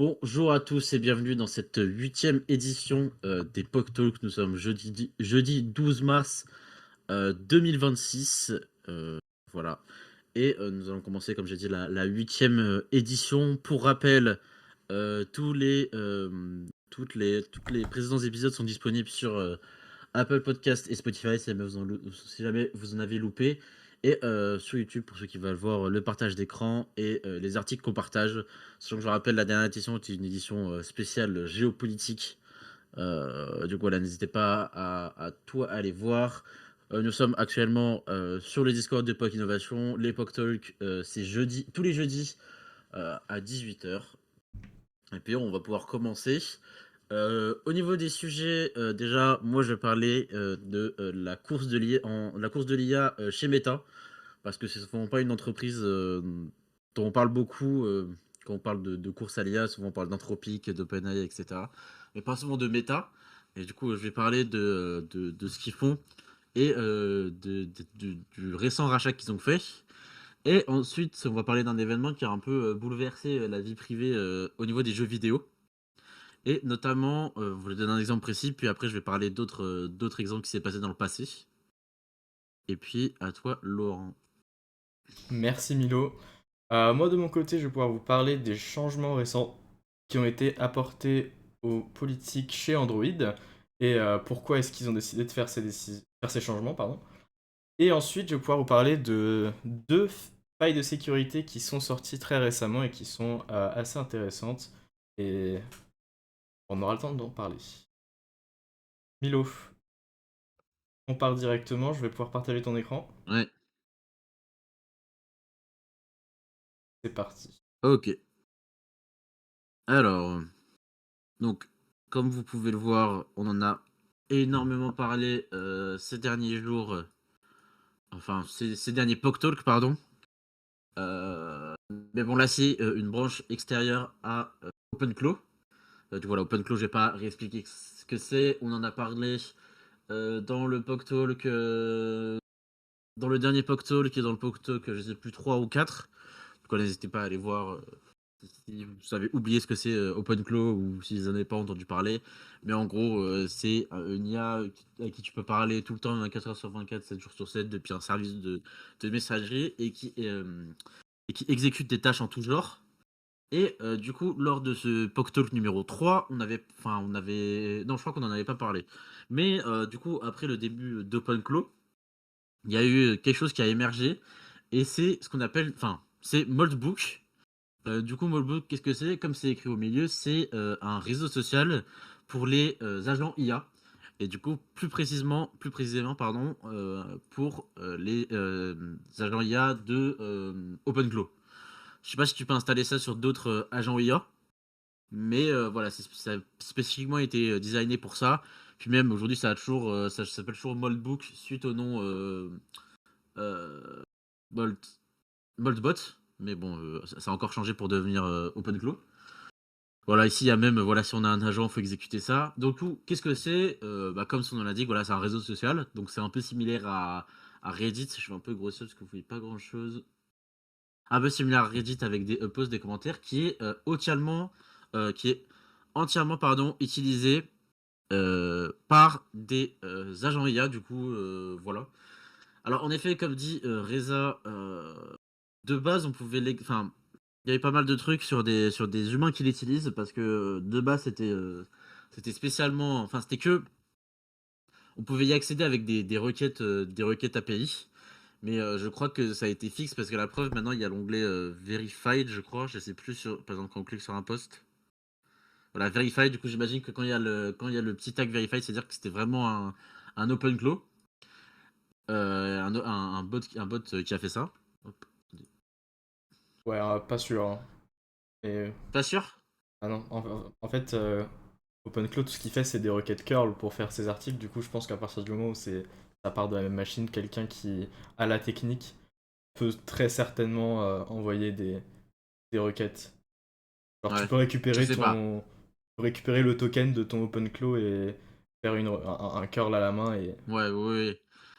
Bonjour à tous et bienvenue dans cette huitième édition des POC Talk. Nous sommes jeudi 12 mars 2026. Voilà. Et nous allons commencer, comme j'ai dit, la huitième édition. Pour rappel, toutes les précédents épisodes sont disponibles sur Apple Podcast et Spotify si jamais vous en avez loupé. Et sur YouTube pour ceux qui veulent voir le partage d'écran et les articles qu'on partage. Sachant que je rappelle, la dernière édition était une édition spéciale géopolitique. Du coup, voilà, n'hésitez pas à tout aller voir. Nous sommes actuellement sur le Discord de POC Innovation. L'Epoch Talk, c'est tous les jeudis à 18h. Et puis, on va pouvoir commencer. Au niveau des sujets, déjà, moi, je parlais de la course de l'IA chez Meta, parce que c'est souvent pas une entreprise dont on parle beaucoup quand on parle de course à l'IA. Souvent, on parle d'Anthropic, d'OpenAI, etc. Mais pas souvent de Meta. Et du coup, je vais parler de ce qu'ils font et du récent rachat qu'ils ont fait. Et ensuite, on va parler d'un événement qui a un peu bouleversé la vie privée au niveau des jeux vidéo. Et notamment, je vais donner un exemple précis, puis après je vais parler d'autres exemples qui s'est passé dans le passé. Et puis à toi, Laurent. Merci Milo. Moi de mon côté, je vais pouvoir vous parler des changements récents qui ont été apportés aux politiques chez Android et pourquoi est-ce qu'ils ont décidé de faire ces changements, pardon. Et ensuite, je vais pouvoir vous parler de deux failles de sécurité qui sont sorties très récemment et qui sont assez intéressantes et on aura le temps d'en parler. Milo, on part directement, je vais pouvoir partager ton écran. Ouais, C'est parti. ok. Alors, donc, comme vous pouvez le voir, on en a énormément parlé ces derniers jours, enfin, ces derniers POC Talk, pardon. Mais bon, là, c'est une branche extérieure à OpenClaw. Du voilà, OpenClaw, je vais pas réexpliquer ce que c'est. On en a parlé dans le POC Talk, dans le dernier POC Talk et dans le POC Talk, je sais plus, 3 ou 4. Donc, n'hésitez pas à aller voir si vous avez oublié ce que c'est OpenClaw ou si vous n'en avez pas entendu parler. Mais en gros, c'est une IA à qui tu peux parler tout le temps, 24 heures sur 24, 7 jours sur 7, depuis un service de messagerie et qui exécute des tâches en tout genre. Et du coup, lors de ce POC Talk numéro 3, non, je crois qu'on n'en avait pas parlé. Mais du coup, après le début d'OpenClaw, il y a eu quelque chose qui a émergé, et c'est ce qu'on appelle, enfin, c'est Moldbook. Du coup, Moldbook, qu'est-ce que c'est? Comme c'est écrit au milieu, c'est un réseau social pour les agents IA. Et du coup, plus précisément, pardon, pour les agents IA de OpenClaw. Je sais pas si tu peux installer ça sur d'autres agents IA, mais voilà, ça a spécifiquement été designé pour ça. Puis même aujourd'hui, ça s'appelle toujours Moldbook suite au nom Bolt, Boltbot. Mais bon, ça a encore changé pour devenir OpenClaw. Voilà, ici il y a même, voilà, si on a un agent, il faut exécuter ça. Donc tout, qu'est-ce que c'est? Comme son nom l'indique, voilà, c'est un réseau social. Donc c'est un peu similaire à Reddit. Je vais un peu grossir parce que vous voyez pas grand-chose. Un peu similaire à Reddit avec des posts, des commentaires, qui est entièrement, pardon, utilisé par des agents IA. Du coup, voilà. Alors en effet, comme dit Reza, de base, enfin, il y avait pas mal de trucs sur des humains qui l'utilisent parce que de base, c'était spécialement, enfin, c'était que on pouvait y accéder avec des requêtes API. Mais je crois que ça a été fixe parce que la preuve, maintenant, il y a l'onglet Verified, je crois. Je sais plus, par exemple, quand on clique sur un post. Voilà, Verified, du coup, j'imagine que quand il y a le petit tag Verified, c'est-à-dire que c'était vraiment un open claw. Un bot qui a fait ça. Hop. Ouais, pas sûr, hein. Mais Pas sûr? ah non, en fait, OpenClaw, tout ce qu'il fait, c'est des requêtes curl pour faire ses articles. Du coup, je pense qu'à partir du moment où ça part de la même machine, quelqu'un qui a la technique peut très certainement envoyer des requêtes. Alors, Ouais, je sais pas. tu peux récupérer le token de ton OpenClaw et faire un curl à la main et Ouais, oui, oui.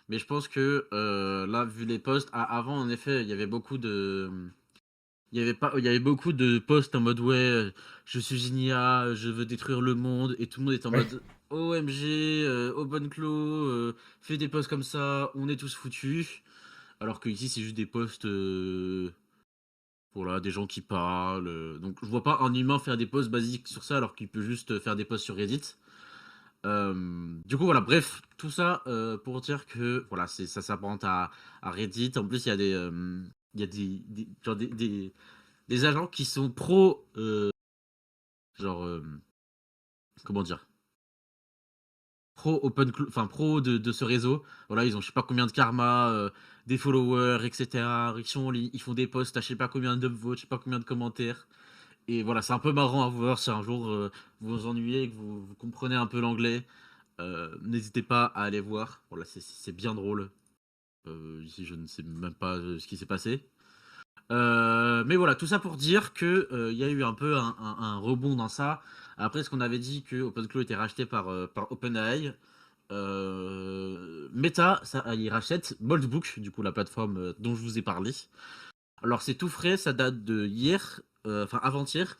Mais je pense que là, vu les posts, avant, en effet, il y avait beaucoup de posts en mode ouais, je suis une IA, je veux détruire le monde et tout le monde est en Ouais. mode OMG, OpenClaw, fais des posts comme ça, on est tous foutus. Alors que ici c'est juste des posts, voilà, des gens qui parlent. Donc je vois pas un humain faire des posts basiques sur ça alors qu'il peut juste faire des posts sur Reddit. Du coup voilà, bref, tout ça pour dire que voilà, ça s'apparente à Reddit. En plus, il y a genre des agents qui sont pro, genre, comment dire, pro enfin pro de ce réseau. Voilà, ils ont je sais pas combien de karma, des followers, etc. Ils font des posts à je sais pas combien d'upvotes, je sais pas combien de commentaires. Et voilà, c'est un peu marrant à voir si un jour vous vous ennuyez et que vous comprenez un peu l'anglais. N'hésitez pas à aller voir. Voilà, c'est bien drôle. Ici, je ne sais même pas ce qui s'est passé. Mais voilà, tout ça pour dire que il y a eu un peu un rebond dans ça. Après, ce qu'on avait dit que OpenClaw était racheté par OpenAI, Meta, ça, il rachète Boldbook, du coup la plateforme dont je vous ai parlé. Alors c'est tout frais, ça date de hier, enfin avant-hier.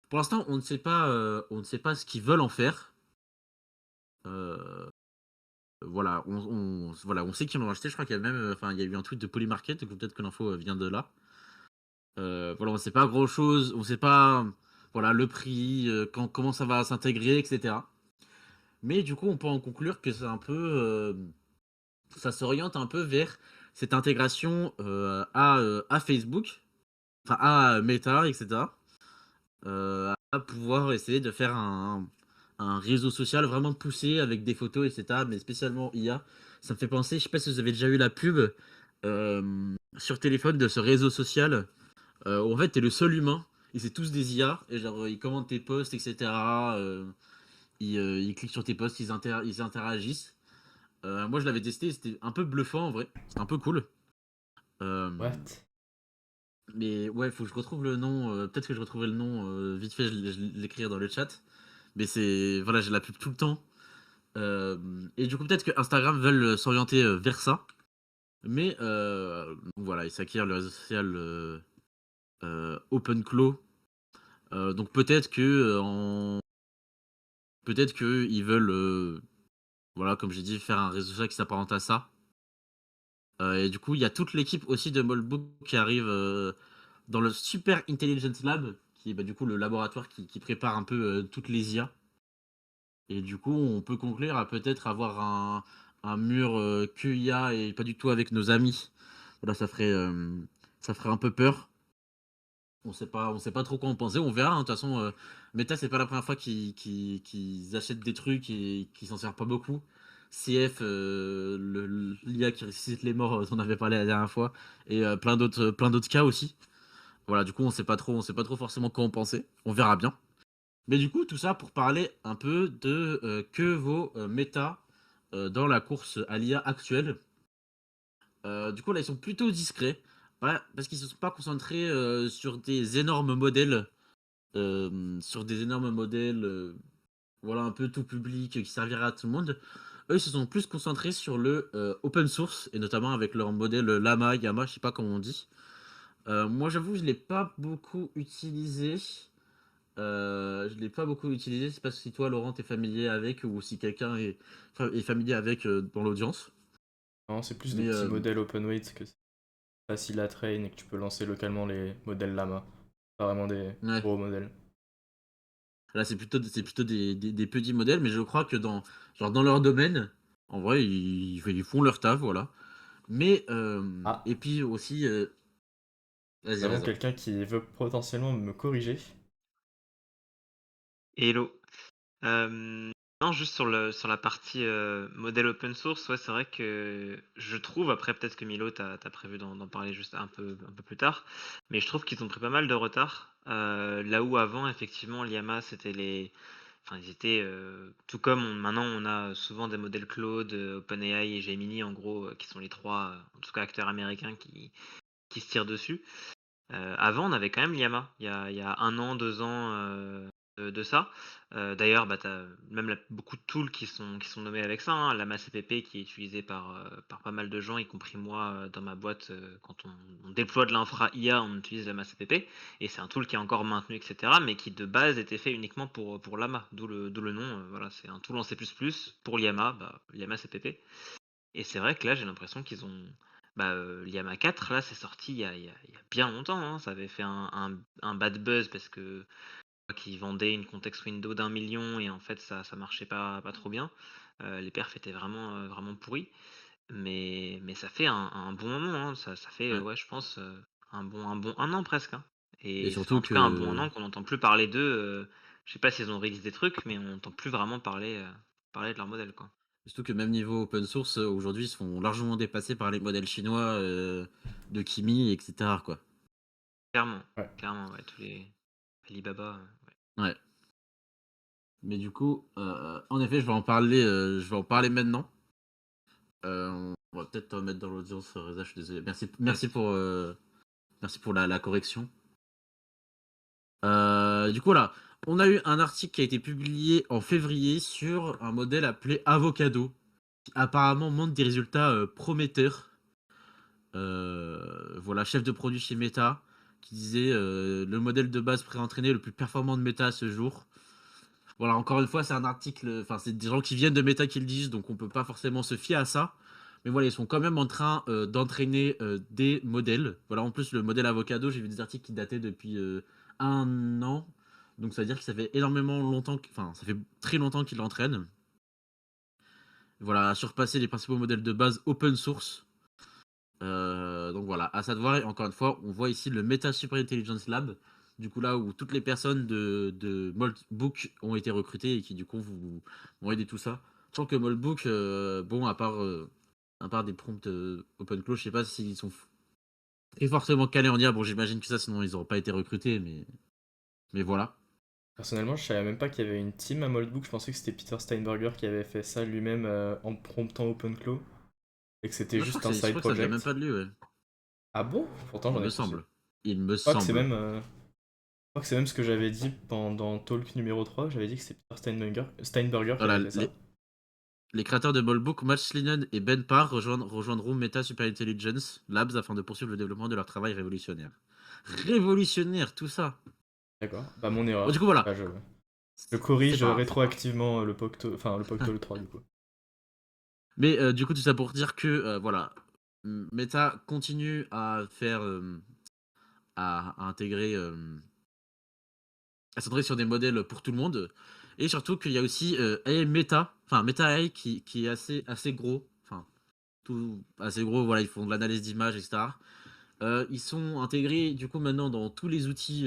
Pour l'instant, on ne sait pas ce qu'ils veulent en faire. Euh, voilà, voilà, on sait qu'ils l'ont racheté. Je crois qu'il y a même, enfin, il y a eu un tweet de Polymarket, donc peut-être que l'info vient de là. Voilà, on sait pas grand-chose, on sait pas, voilà, le prix, comment ça va s'intégrer, etc. Mais du coup, on peut en conclure que c'est un peu, ça s'oriente un peu vers cette intégration à Facebook, enfin à Meta, etc. À pouvoir essayer de faire un réseau social vraiment poussé avec des photos, etc. Mais spécialement IA. Ça me fait penser, je sais pas si vous avez déjà eu la pub sur téléphone de ce réseau social où en fait t'es le seul humain et c'est tous des IA et genre ils commentent tes posts, etc. Ils cliquent sur tes posts, ils interagissent. Moi je l'avais testé, c'était un peu bluffant en vrai, c'était un peu cool. Euh, What? mais ouais, faut que je retrouve le nom. Peut-être que je retrouverai le nom vite fait, je l'écrire dans le chat. Mais c'est voilà, j'ai la pub tout le temps. Et du coup, peut-être que Instagram veulent s'orienter vers ça. Mais donc voilà, ils s'acquièrent le réseau social OpenClaw. Donc peut-être que ils veulent voilà, comme j'ai dit, faire un réseau social qui s'apparente à ça. Et du coup, il y a toute l'équipe aussi de Molbook qui arrive dans le Super Intelligence Lab, qui est bah, du coup le laboratoire qui prépare un peu toutes les IA. Et du coup, on peut conclure à peut-être avoir un mur QIA et pas du tout avec nos amis. Voilà, ça ferait un peu peur. On sait pas trop quoi en penser. On verra, hein. De toute façon, Meta, c'est pas la première fois qu'ils achètent des trucs et qu'ils s'en servent pas beaucoup. CF, l'IA qui ressuscite les morts, on en avait parlé la dernière fois, et plein d'autres cas aussi. Voilà, du coup, on sait pas trop forcément quoi en penser. On verra bien. Mais du coup, tout ça pour parler un peu de que vaut Meta dans la course à l'IA actuelle. Du coup, là, ils sont plutôt discrets. Ouais, parce qu'ils ne se sont pas concentrés sur des énormes modèles, voilà, un peu tout public qui servira à tout le monde. Eux, ils se sont plus concentrés sur le open source, et notamment avec leur modèle Llama, Yama, je sais pas comment on dit. Moi, j'avoue, je l'ai pas beaucoup utilisé. Je l'ai pas beaucoup utilisé. Je sais pas si toi, Laurent, t'es familier avec ou si quelqu'un est familier avec dans l'audience. Non, c'est plus des Mais petits modèles open weight que c'est facile à train et que tu peux lancer localement les modèles Lama. Pas vraiment des ouais, gros modèles. là, c'est plutôt des petits modèles, mais je crois que genre dans leur domaine, en vrai, ils font leur taf, voilà. Mais, Ah, et puis aussi, vas-y, vraiment vas-y. quelqu'un qui veut potentiellement me corriger. Hello. Non, juste sur la partie modèle open source, ouais, c'est vrai que je trouve, après peut-être que Milo, t'as prévu d'en parler juste un peu plus tard, mais je trouve qu'ils ont pris pas mal de retard. Là où avant, effectivement, l'IAMA, c'était les. Enfin, ils étaient. Tout comme maintenant, on a souvent des modèles Claude, OpenAI et Gemini, en gros, qui sont les trois, en tout cas, acteurs américains qui se tirent dessus. Avant, on avait quand même l'IAMA. Il y a un an, 2 ans de ça. D'ailleurs, bah, tu as même beaucoup de tools qui sont nommés avec ça, hein. Lama CPP qui est utilisé par pas mal de gens, y compris moi dans ma boîte. Quand on déploie de l'infra IA, on utilise Lama CPP et c'est un tool qui est encore maintenu, etc., mais qui de base était fait uniquement pour Lama, d'où le nom. Voilà, c'est un tool en C++ pour Llama, bah, Llama CPP. Et c'est vrai que là, j'ai l'impression qu'ils ont. Bah, Llama 4, là, c'est sorti il y a bien longtemps, hein. Ça avait fait un bad buzz parce que qui vendait une contexte Windows d'1 million et en fait ça marchait pas trop bien. Les perfs étaient vraiment pourris. Mais ça fait un bon moment, hein. Ça fait, Ouais. ouais, je pense, un bon 1 an presque, hein. Et Et ça fait surtout en tout cas un bon 1 que an qu'on n'entend plus parler d'eux. Je sais pas s'ils ont release des trucs, mais on n'entend plus vraiment parler de leur modèle, quoi. surtout que même niveau open source, aujourd'hui, ils se font largement dépasser par les modèles chinois, de Kimi et cetera, quoi. Clairement, Ouais. clairement, ouais, tous les Alibaba, ouais. Ouais. Mais du coup, en effet, je vais en parler maintenant. On va peut-être te mettre dans l'audience, Reza, je suis désolé. Yes. Merci pour la correction. Du coup, voilà, on a eu un article qui a été publié en février sur un modèle appelé Avocado, qui apparemment montre des résultats prometteurs. Voilà, chef de produit chez Meta, qui disait le modèle de base pré-entraîné le plus performant de Meta à ce jour. Voilà, encore une fois, c'est un article, enfin, c'est des gens qui viennent de Meta qui le disent, donc on peut pas forcément se fier à ça. Mais voilà, ils sont quand même en train d'entraîner des modèles. Voilà, en plus, le modèle Avocado, j'ai vu des articles qui dataient depuis 1 an. Donc ça veut dire que ça fait énormément longtemps, enfin, ça fait très longtemps qu'ils l'entraînent. Voilà, à surpasser les principaux modèles de base open source. Donc voilà, à ça de voir. Et encore une fois, on voit ici le Meta Super Intelligence Lab. Du coup, là où toutes les personnes de Moldbook ont été recrutées et qui, du coup, vont aider tout ça. Sachant que Moldbook, bon, à part des prompts OpenClaw, je sais pas s'ils sont très forcément calés en IA. Bon, j'imagine que ça, sinon ils n'auraient pas été recrutés, mais voilà. Personnellement, je savais même pas qu'il y avait une team à Moldbook. Je pensais que c'était Peter Steinberger qui avait fait ça lui-même en promptant OpenClaw et que c'était Moi, juste un je side crois que ça vient même project. pas de lui, ouais. Ah bon? Pourtant, Il j'en ai me plus. Je semble. Il me crois que c'est semble. même, je crois que c'est même ce que j'avais dit pendant Talk numéro 3. J'avais dit que c'est Peter Steinberger qui avait Voilà, fait ça. les créateurs de Moldbook, Matt Slinen et Ben Parr, rejoindront Meta Super Intelligence Labs afin de poursuivre le développement de leur travail révolutionnaire. Révolutionnaire, tout ça. D'accord. Bah, mon Bon, du erreur. coup, voilà. Bah, je C'est corrige pas grave, c'est pas grave. rétroactivement le Pocto, enfin le Pocto le 3 du coup. Mais du coup, tout ça pour dire que, voilà, Meta continue à faire, à intégrer, à s'entrer sur des modèles pour tout le monde. Et surtout qu'il y a aussi AI Meta, enfin Meta AI qui est assez gros, enfin, tout assez gros, voilà, ils font de l'analyse d'images, etc. Ils sont intégrés du coup maintenant dans tous les outils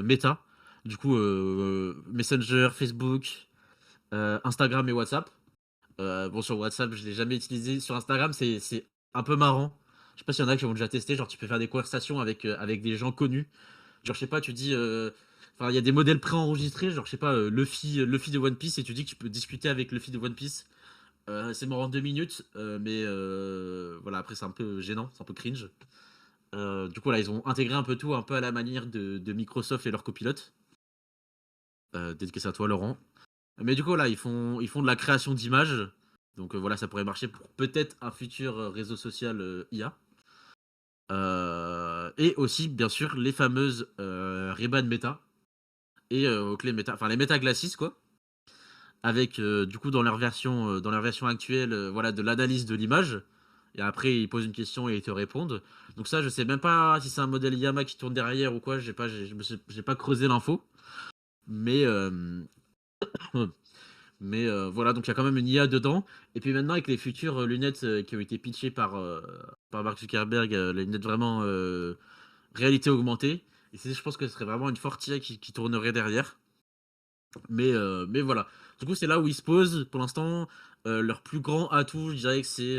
Meta. Du coup, Messenger, Facebook, Instagram et WhatsApp. Bon, sur WhatsApp, je l'ai jamais utilisé. Sur Instagram, c'est un peu marrant. Je sais pas s'il y en a qui ont déjà testé. Genre, tu peux faire des conversations avec des gens connus. Genre, je sais pas, tu dis. Enfin, il y a des modèles préenregistrés. Genre, je sais pas, Luffy de One Piece. Et tu dis que tu peux discuter avec Luffy de One Piece. C'est mort en 2 minutes. Mais voilà, après, c'est un peu gênant. C'est un peu cringe. Du coup, là, ils ont intégré un peu tout, un peu à la manière de Microsoft et leur copilote. Dédicace à toi, Laurent. Mais du coup, là, ils font de la création d'images. Donc voilà, ça pourrait marcher pour peut-être un futur réseau social IA. Et aussi, bien sûr, les fameuses Ray-Ban Meta et clés Meta, enfin les Meta Glasses, quoi. Avec du coup dans leur version actuelle, voilà, de l'analyse de l'image. Et après, ils posent une question et ils te répondent. Donc ça, je sais même pas si c'est un modèle Yama qui tourne derrière ou quoi. J'ai pas creusé l'info. Mais voilà, donc il y a quand même une IA dedans. Et puis maintenant, avec les futures lunettes qui ont été pitchées par Mark Zuckerberg, les lunettes vraiment réalité augmentée. Et je pense que ce serait vraiment une forte IA qui tournerait derrière. Mais voilà. Du coup, c'est là où ils se posent. Pour l'instant, leur plus grand atout, je dirais que c'est.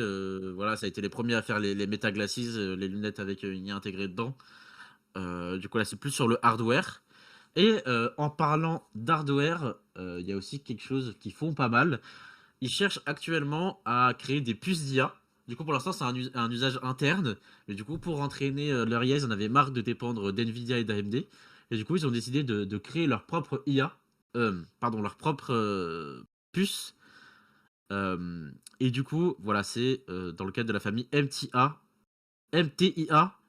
Voilà, ça a été les premiers à faire les Meta Glasses, les lunettes avec une IA intégrée dedans. Du coup, là, c'est plus sur le hardware. Et en parlant d'hardware, il y a aussi quelque chose qu'ils font pas mal. Ils cherchent actuellement à créer des puces d'IA. Du coup, pour l'instant, c'est un usage interne. Mais du coup, pour entraîner leur IA, ils en avaient marre de dépendre d'NVIDIA et d'AMD. Et du coup, ils ont décidé de créer leur propre IA, pardon, leur propre puce. Et du coup, voilà, c'est dans le cadre de la famille MTIA,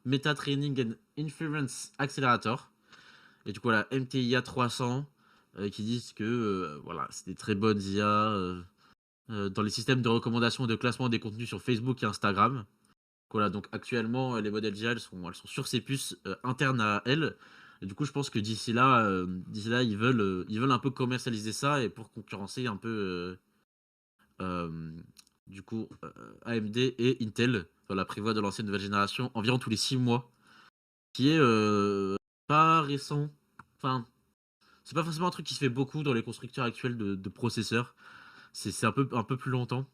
Meta Training and Inference Accelerator. Et du coup, voilà, MTIA 300, qui disent que voilà, c'est des très bonnes IA dans les systèmes de recommandation et de classement des contenus sur Facebook et Instagram. Voilà, donc actuellement, les modèles d'IA, elles sont sur ces puces internes à elles. Et du coup, je pense que d'ici là, ils veulent un peu commercialiser ça et pour concurrencer un peu euh, du coup AMD et Intel dans la prévoit de lancer une nouvelle génération environ tous les 6 mois, qui est pas récent. Enfin, c'est pas forcément un truc qui se fait beaucoup dans les constructeurs actuels de processeurs. C'est un peu plus longtemps.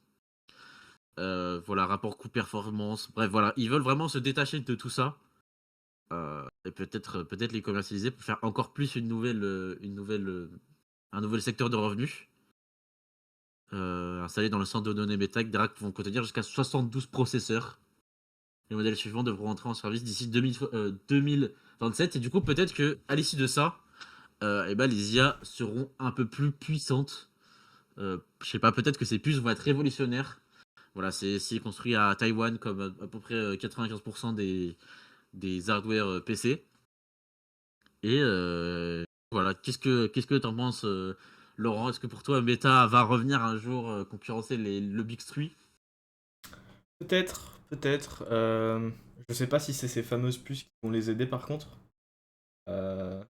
Voilà, rapport coût-performance. Bref, voilà, ils veulent vraiment se détacher de tout ça. Et peut-être les commercialiser pour faire encore plus un nouvel secteur de revenus. Installé dans le centre de données Meta, des racks vont contenir jusqu'à 72 processeurs. Les modèles suivants devront entrer en service d'ici 2027. Et du coup, peut-être que à l'issue de ça, eh ben, les IA seront un peu plus puissantes. Je sais pas, peut-être que ces puces vont être révolutionnaires. Voilà, c'est construit à Taïwan comme à peu près 95% des hardware PC. Et voilà, qu'est-ce que t'en penses, Laurent? Est-ce que pour toi, Meta va revenir un jour concurrencer le Big Three? Peut-être, peut-être. Je sais pas si c'est ces fameuses puces qui vont les aider par contre. Euh,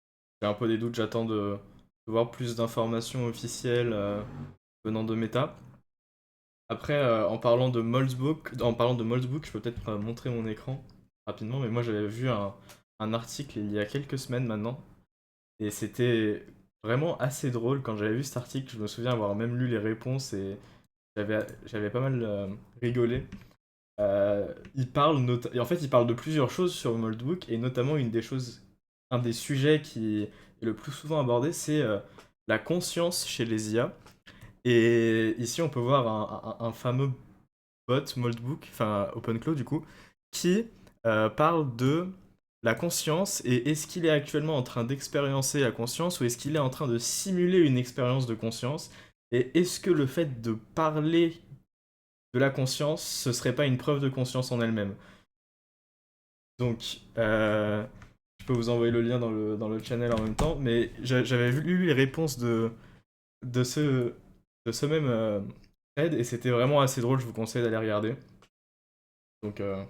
j'ai un peu des doutes, j'attends de voir plus d'informations officielles venant de Meta. Après, en parlant de Moldsbook, je peux peut-être montrer mon écran rapidement, mais moi j'avais vu un article il y a quelques semaines maintenant, et c'était vraiment assez drôle quand j'avais vu cet article. Je me souviens avoir même lu les réponses et j'avais pas mal rigolé. Et en fait, il parle de plusieurs choses sur Moldbook, et notamment un des sujets qui est le plus souvent abordé, c'est la conscience chez les IA. Et ici, on peut voir un fameux bot Moldbook, enfin OpenClaw du coup, qui parle de la conscience et est-ce qu'il est actuellement en train d'expériencer la conscience ou est-ce qu'il est en train de simuler une expérience de conscience, et est-ce que le fait de parler de la conscience, ce serait pas une preuve de conscience en elle-même. Donc, je peux vous envoyer le lien dans le channel en même temps, mais j'avais lu les réponses de ce, de ce même thread et c'était vraiment assez drôle, je vous conseille d'aller regarder. Donc, voilà.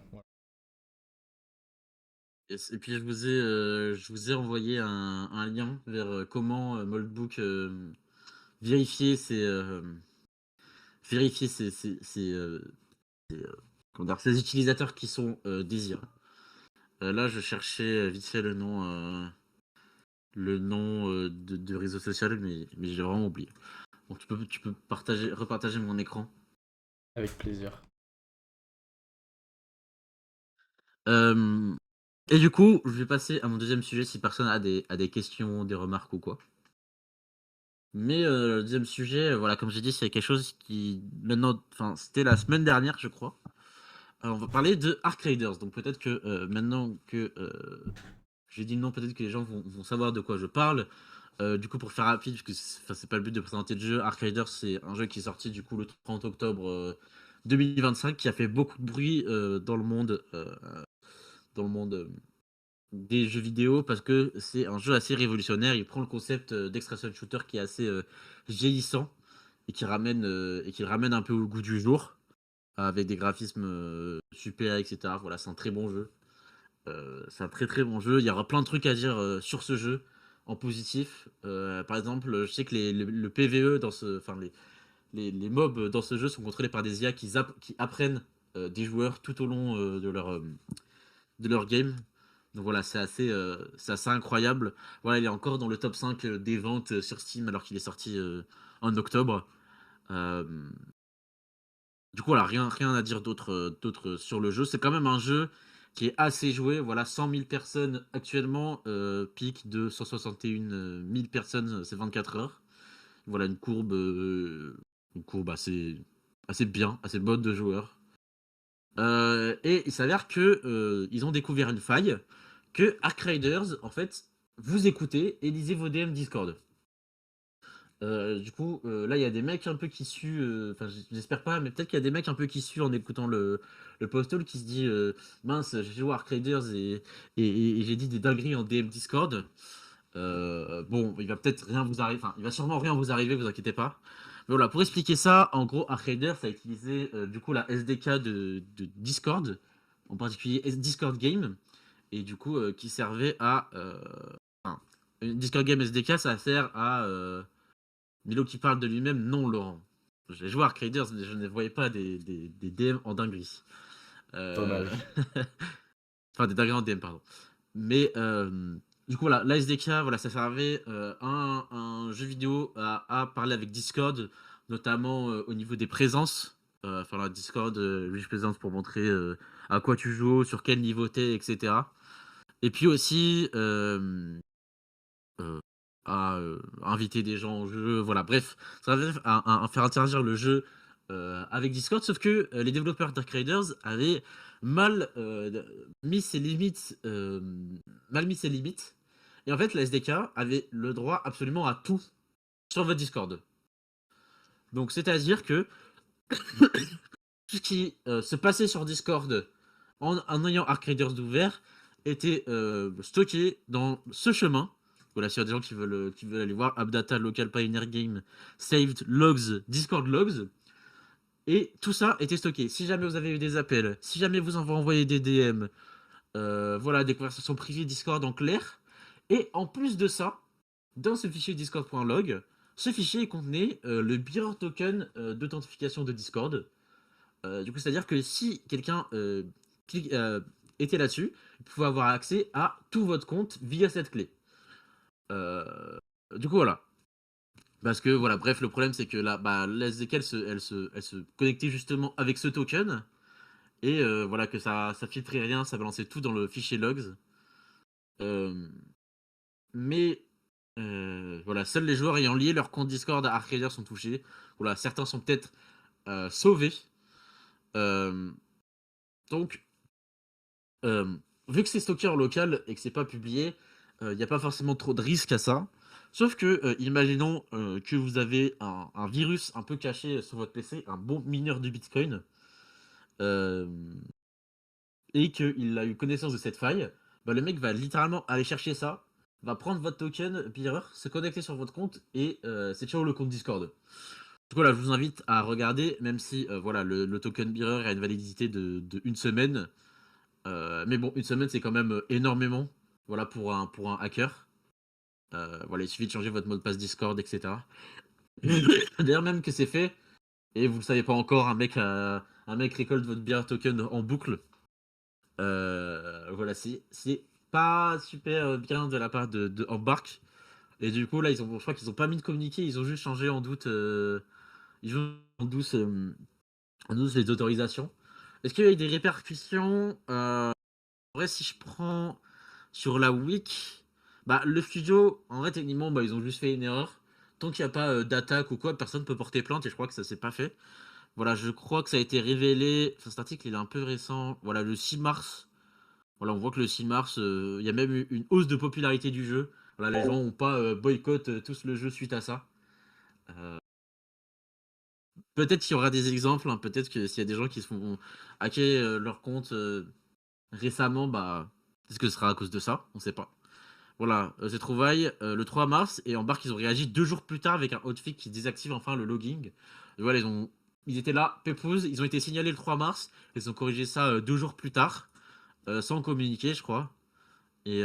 Yes. Et puis je vous ai envoyé un lien vers comment Moldbook vérifier comment dire, ses utilisateurs qui sont des IA. Là, je cherchais vite fait le nom de réseau social, mais j'ai vraiment oublié. Donc tu peux repartager mon écran. Avec plaisir. Euh, et du coup, je vais passer à mon deuxième sujet si personne a des questions, des remarques ou quoi. Mais le deuxième sujet, voilà, comme j'ai dit, c'est quelque chose qui maintenant, enfin, c'était la semaine dernière, je crois. On va parler de Ark Raiders. Donc peut-être que maintenant que j'ai dit le nom, peut-être que les gens vont savoir de quoi je parle. Du coup, pour faire rapide, parce que c'est pas le but de présenter le jeu, Ark Raiders, c'est un jeu qui est sorti du coup le 30 octobre 2025, qui a fait beaucoup de bruit dans le monde des jeux vidéo, parce que c'est un jeu assez révolutionnaire. Il prend le concept d'extraction shooter qui est assez vieillissant et qui le ramène un peu au goût du jour, avec des graphismes super, etc. Voilà, c'est un très bon jeu. C'est un très très bon jeu. Il y aura plein de trucs à dire sur ce jeu en positif. Par exemple, je sais que le PVE enfin les mobs dans ce jeu sont contrôlés par des IA qui apprennent des joueurs tout au long de leur game. Donc voilà, c'est assez incroyable. Voilà, il est encore dans le top 5 des ventes sur Steam alors qu'il est sorti en octobre. Euh, du coup, voilà, rien à dire d'autre sur le jeu. C'est quand même un jeu qui est assez joué. Voilà, 100 000 personnes actuellement, pic de 161 000 personnes ces 24 heures. Voilà, une courbe assez bien, assez bonne de joueurs. Et il s'avère que ils ont découvert une faille, que Ark Raiders, en fait, vous écoutez et lisez vos DM Discord. Du coup, là, il y a des mecs un peu qui suent, enfin, j'espère pas, mais peut-être qu'il y a des mecs un peu qui suent en écoutant le postal qui se dit mince, j'ai joué à Arc Raiders et j'ai dit des dingueries en DM Discord. Bon, il va peut-être rien vous arriver, enfin, il va sûrement rien vous arriver, vous inquiétez pas. Mais voilà, pour expliquer ça, en gros, Arc Raiders a utilisé du coup la SDK de Discord, en particulier Discord Game, et du coup, qui servait à. Enfin, une Discord Game SDK, ça sert à. Milo qui parle de lui-même, non, Laurent. J'ai joué à Arc Raiders, mais je ne voyais pas des DM en dinguerie. Euh, Dommage. Enfin, des dingueries en DM, pardon. Mais du coup, voilà, la SDK, voilà, ça servait un jeu vidéo à parler avec Discord, notamment au niveau des présences. Enfin, la Discord, Rich Presence pour montrer à quoi tu joues, sur quel niveau t'es, etc. Et puis aussi euh, à inviter des gens au jeu. Voilà, bref, ça va à faire interagir le jeu avec Discord, sauf que les développeurs Dark Raiders avaient mal mis ses limites, mal mis ses limites. Et en fait, la SDK avait le droit absolument à tout sur votre Discord. Donc, c'est-à-dire que tout ce qui se passait sur Discord en ayant Arc Raiders ouvert était stocké dans ce chemin. Voilà, s'il y a des gens qui veulent aller voir Appdata, Local Pioneer Game, Saved, Logs, Discord Logs, et tout ça était stocké. Si jamais vous avez eu des appels, si jamais vous avez envoyé des DM, voilà, des conversations privées Discord en clair, et en plus de ça, dans ce fichier discord.log, ce fichier contenait le bearer token d'authentification de Discord. Du coup, c'est-à-dire que si quelqu'un était là-dessus, il pouvait avoir accès à tout votre compte via cette clé. Euh, du coup, voilà. Parce que, voilà, bref, le problème, c'est que là, bah, la SDK, elle se connectait justement avec ce token. Et voilà, que ça filtrait rien, ça balançait tout dans le fichier logs. Euh, mais, voilà, seuls les joueurs ayant lié leur compte Discord à Arcadia sont touchés. Voilà, certains sont peut-être sauvés. Euh, donc, Euh, vu que c'est stocké en local et que c'est pas publié, il n'y a pas forcément trop de risques à ça. Sauf que, imaginons que vous avez un virus un peu caché sur votre PC, un bon mineur de Bitcoin, euh, et qu'il a eu connaissance de cette faille, bah, le mec va littéralement aller chercher ça, va prendre votre token bearer, se connecter sur votre compte et c'est ciao le compte Discord. Du coup, là, je vous invite à regarder, même si voilà, le token bearer a une validité de une semaine. Mais bon, une semaine, c'est quand même énormément, voilà, pour un hacker. Voilà, il suffit de changer votre mot de passe Discord, etc. D'ailleurs, même que c'est fait, et vous le savez pas encore, un mec récolte votre bearer token en boucle. Voilà, c'est pas super bien de la part de Embark. Et du coup, là, je crois qu'ils ont pas mis de communiqué, ils ont juste changé en doute, ils ont en douce les autorisations. Est-ce qu'il y a eu des répercussions En vrai, si je prends sur la week, bah, le studio, en vrai, techniquement, bah, ils ont juste fait une erreur. Tant qu'il n'y a pas d'attaque ou quoi, personne ne peut porter plainte et je crois que ça s'est pas fait. Voilà, je crois que ça a été révélé. Enfin, cet article, il est un peu récent. Voilà, le 6 mars. Voilà, on voit que le 6 mars, il y a même eu une hausse de popularité du jeu. Voilà, les gens n'ont pas boycott tous le jeu suite à ça. Euh, Peut-être qu'il y aura des exemples, hein, peut-être que s'il y a des gens qui se font hacker leur compte récemment, bah, peut-être que ce sera à cause de ça, on sait pas. Voilà, ces trouvailles le 3 mars et Embark ils ont réagi 2 jours plus tard avec un hotfix qui désactive enfin le logging. Et voilà, ils étaient là, pépouze, ils ont été signalés le 3 mars, ils ont corrigé ça 2 jours plus tard, sans communiquer, je crois. Et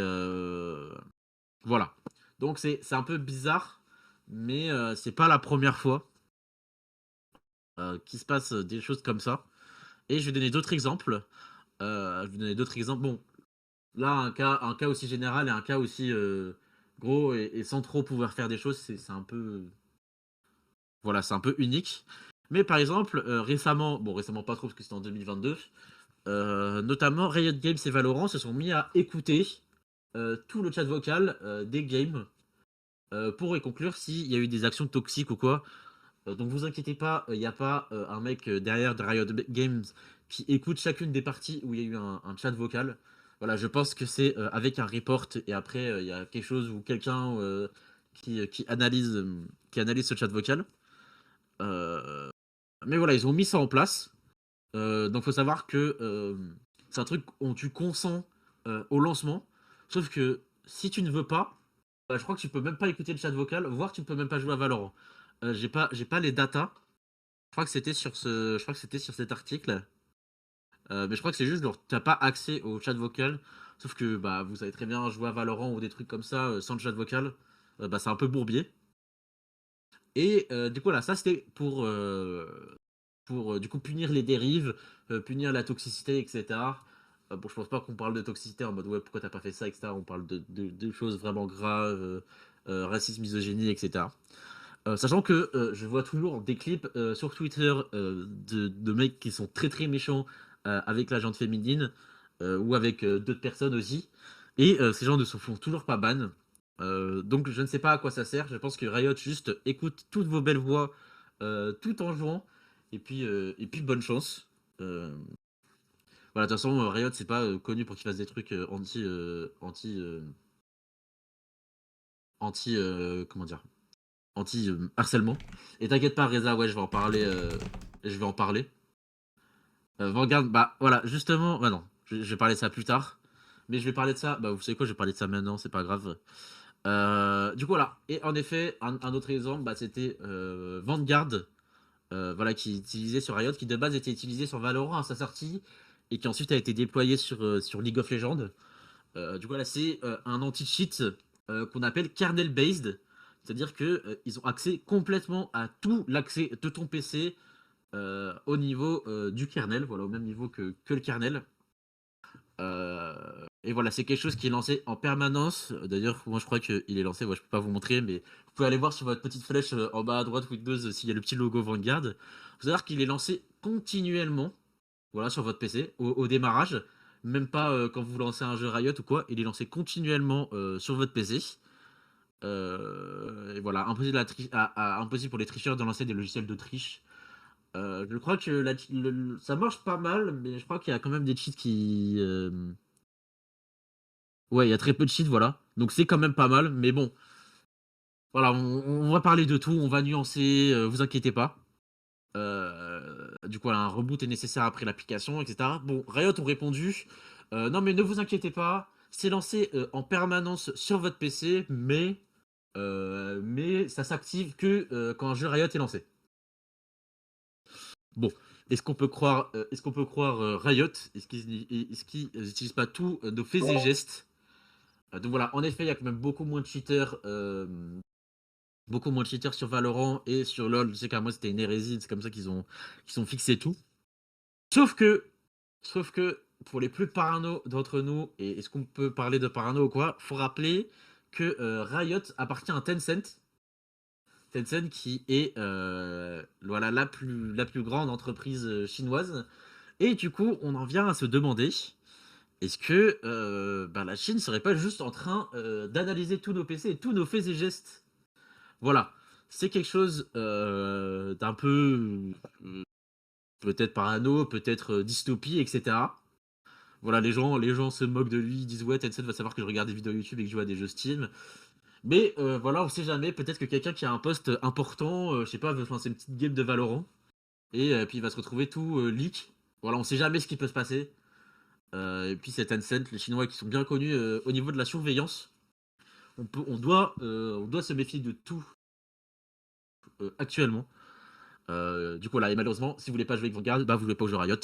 voilà. Donc c'est un peu bizarre, mais c'est pas la première fois qu'il se passe des choses comme ça. Et je vais donner d'autres exemples. Je vais donner d'autres exemples. Bon, là, un cas aussi général et un cas aussi gros et sans trop pouvoir faire des choses, c'est un peu, voilà, c'est un peu unique. Mais par exemple, récemment, bon, récemment pas trop parce que c'était en 2022, notamment Riot Games et Valorant se sont mis à écouter tout le chat vocal des games pour y conclure s'il y a eu des actions toxiques ou quoi. Donc vous inquiétez pas, il n'y a pas un mec derrière de Riot Games qui écoute chacune des parties où il y a eu un chat vocal. Voilà, je pense que c'est avec un report et après il y a quelque chose ou quelqu'un qui analyse ce chat vocal. Euh, mais voilà, ils ont mis ça en place. Donc faut savoir que c'est un truc où tu consens au lancement. Sauf que si tu ne veux pas, bah, je crois que tu peux même pas écouter le chat vocal, voire tu ne peux même pas jouer à Valorant. J'ai pas les datas. Je crois que c'était sur cet article. Mais je crois que c'est juste, genre, t'as pas accès au chat vocal. Sauf que bah vous savez très bien jouer à Valorant ou des trucs comme ça sans le chat vocal. Bah c'est un peu bourbier. Et du coup là, ça c'était pour du coup punir les dérives, punir la toxicité, etc. Bon, je pense pas qu'on parle de toxicité en mode ouais, pourquoi t'as pas fait ça, etc. On parle de choses vraiment graves, racisme, misogynie, etc. Sachant que je vois toujours des clips sur Twitter de mecs qui sont très très méchants avec la gente féminine ou avec d'autres personnes aussi. Et ces gens ne se font toujours pas ban. Donc je ne sais pas à quoi ça sert. Je pense que Riot juste écoute toutes vos belles voix tout en jouant. Et puis bonne chance. Euh, voilà, de toute façon, Riot, c'est pas connu pour qu'ils fassent des trucs comment dire, anti-harcèlement. Et t'inquiète pas, Reza, ouais, je vais en parler. Je vais en parler. Vanguard, bah voilà, justement, bah non, je vais parler de ça plus tard. Mais je vais parler de ça, bah vous savez quoi, je vais parler de ça maintenant, c'est pas grave. Du coup, voilà. Et en effet, un autre exemple, bah, c'était Vanguard, voilà, qui est utilisé sur Riot, qui de base était utilisé sur Valorant à sa sortie, et qui ensuite a été déployé sur League of Legends. Du coup, là, c'est un anti-cheat qu'on appelle kernel-based. C'est-à-dire que ils ont accès complètement à tout l'accès de ton PC au niveau du kernel, voilà, au même niveau que le kernel. Et voilà, c'est quelque chose qui est lancé en permanence. D'ailleurs, moi je crois qu'il est lancé, ouais, je peux pas vous montrer, mais vous pouvez aller voir sur votre petite flèche en bas à droite Windows s'il y a le petit logo Vanguard. Vous savez qu'il est lancé continuellement, voilà, sur votre PC au démarrage. Même pas quand vous lancez un jeu Riot ou quoi, il est lancé continuellement sur votre PC. Et voilà, impossible pour les tricheurs de lancer des logiciels de triche. Je crois que ça marche pas mal, mais je crois qu'il y a quand même des cheats qui. Ouais, il y a très peu de cheats, voilà. Donc c'est quand même pas mal, mais bon. Voilà, on va parler de tout, on va nuancer, vous inquiétez pas. Du coup, voilà, un reboot est nécessaire après l'application, etc. Bon, Riot ont répondu non, mais ne vous inquiétez pas, c'est lancé en permanence sur votre PC, mais ça s'active que quand un jeu Riot est lancé. Bon, est-ce qu'on peut croire Riot? Est-ce qu'ils n'utilisent pas tous nos faits et gestes? Donc voilà, en effet, il y a quand même beaucoup moins de cheaters sur Valorant et sur LoL. Je sais qu'à moi c'était une hérésie, c'est comme ça qu'ils ont fixé tout. Sauf que, sauf que pour les plus parano d'entre nous, et est-ce qu'on peut parler de parano ou quoi, faut rappeler que Riot appartient à Tencent. Tencent qui est voilà, la plus grande entreprise chinoise. Et du coup, on en vient à se demander, est-ce que bah, la Chine serait pas juste en train d'analyser tous nos PC et tous nos faits et gestes? Voilà, c'est quelque chose d'un peu peut-être parano, peut-être dystopie, etc. Voilà, les gens se moquent de lui, ils disent ouais, Tencent va savoir que je regarde des vidéos YouTube et que je joue à des jeux Steam. Mais voilà, on sait jamais, peut-être que quelqu'un qui a un poste important, je sais pas, veut lancer une petite game de Valorant, et puis il va se retrouver tout leak. Voilà, on sait jamais ce qui peut se passer. Et puis c'est Tencent, les Chinois qui sont bien connus au niveau de la surveillance. On doit se méfier de tout actuellement. Du coup, là, et malheureusement, si vous voulez pas jouer avec Vanguard, bah vous jouez pas au jeu Riot.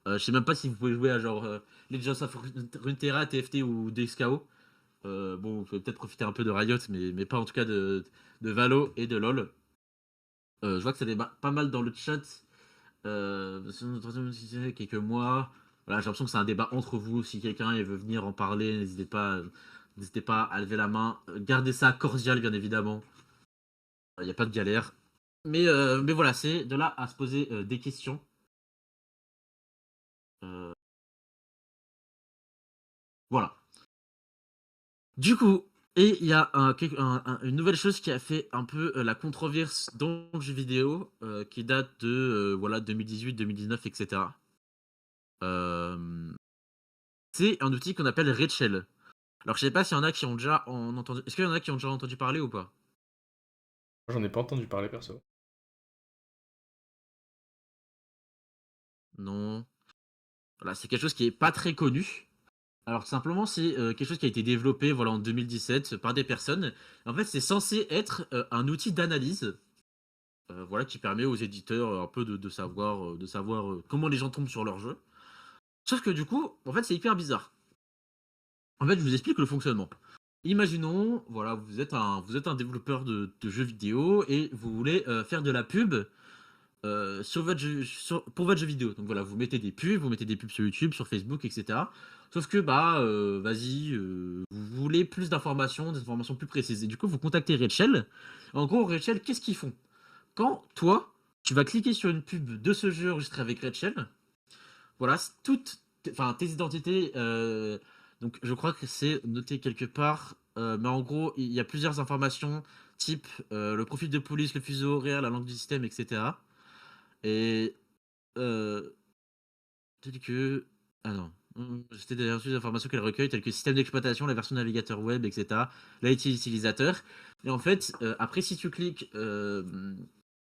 Je sais même pas si vous pouvez jouer à genre Legends of Runeterra, TFT ou DXKO. Bon, vous pouvez peut-être profiter un peu de Riot, mais pas en tout cas de Valo et de LoL. Je vois que ça débat pas mal dans le chat. Quelques mois. Voilà, j'ai l'impression que c'est un débat entre vous. Si quelqu'un veut venir en parler, n'hésitez pas à lever la main. Gardez ça cordial, bien évidemment. Il n'y a pas de galère. Mais voilà, c'est de là à se poser des questions. Euh, voilà. Du coup, et il y a une nouvelle chose qui a fait un peu la controverse dans le jeu vidéo, qui date de voilà, 2018, 2019, etc. Euh, c'est un outil qu'on appelle Red Shell. Alors, je sais pas s'il y en a qui ont déjà entendu. Est-ce qu'il y en a qui ont déjà entendu parler ou pas? J'en ai pas entendu parler perso. Non. Voilà, c'est quelque chose qui est pas très connu. Alors, tout simplement, c'est quelque chose qui a été développé voilà, en 2017 par des personnes. En fait, c'est censé être un outil d'analyse voilà, qui permet aux éditeurs un peu de savoir comment les gens tombent sur leur jeu. Sauf que du coup, en fait, c'est hyper bizarre. En fait, je vous explique le fonctionnement. Imaginons, voilà, vous êtes un développeur de jeux vidéo et vous voulez faire de la pub pour votre jeu vidéo. Donc voilà, vous mettez des pubs sur YouTube, sur Facebook, etc. Sauf que, bah, vas-y, vous voulez plus d'informations, des informations plus précises. Et du coup, vous contactez Red Shell. En gros, Red Shell, qu'est-ce qu'ils font? Quand toi, tu vas cliquer sur une pub de ce jeu enregistré avec Red Shell, voilà, enfin, tes identités, donc je crois que c'est noté quelque part, mais en gros, il y a plusieurs informations, type le profil de police, le fuseau horaire, la langue du système, etc. Et tel que. Ah non. C'était des informations qu'elle recueille, telles que système d'exploitation, la version navigateur web, etc. L'IT utilisateur. Et en fait, après, si tu cliques.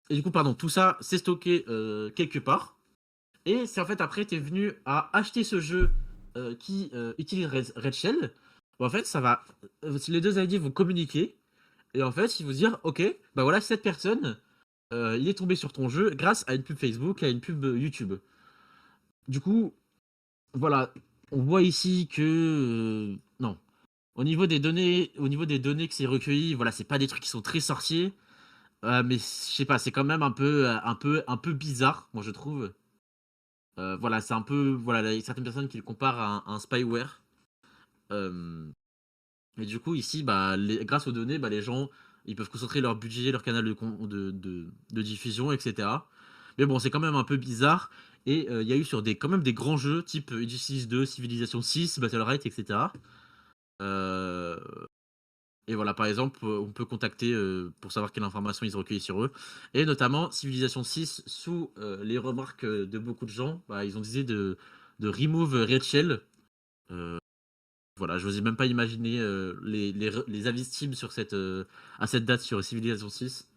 Et du coup, pardon, tout ça, c'est stocké quelque part. Et c'est en fait après, tu es venu à acheter ce jeu qui utilise Red Shell. Bon, en fait, ça va. Les deux ID vont communiquer. Et en fait, ils vont se dire ok, bah voilà, cette personne, il est tombé sur ton jeu grâce à une pub Facebook, à une pub YouTube. Du coup, voilà, on voit ici que non. Au niveau des données que c'est recueilli, voilà, c'est pas des trucs qui sont très sorciers, mais je sais pas, c'est quand même un peu bizarre, moi je trouve. Voilà, c'est un peu, voilà, il y a certaines personnes qui le comparent à un spyware. Euh, et du coup, ici, bah, grâce aux données, bah, les gens, ils peuvent concentrer leur budget, leur canal de diffusion, etc. Mais bon, c'est quand même un peu bizarre. Et il y a eu quand même des grands jeux type Injustice 2, Civilization 6, Battle Right, etc. Euh, et voilà, par exemple, on peut contacter pour savoir quelle information ils ont recueilli sur eux. Et notamment, Civilization 6, sous les remarques de beaucoup de gens, bah, ils ont décidé de remove Red Shell. Euh, voilà, je n'osais même pas imaginer les avis Steam à cette date sur Civilization 6.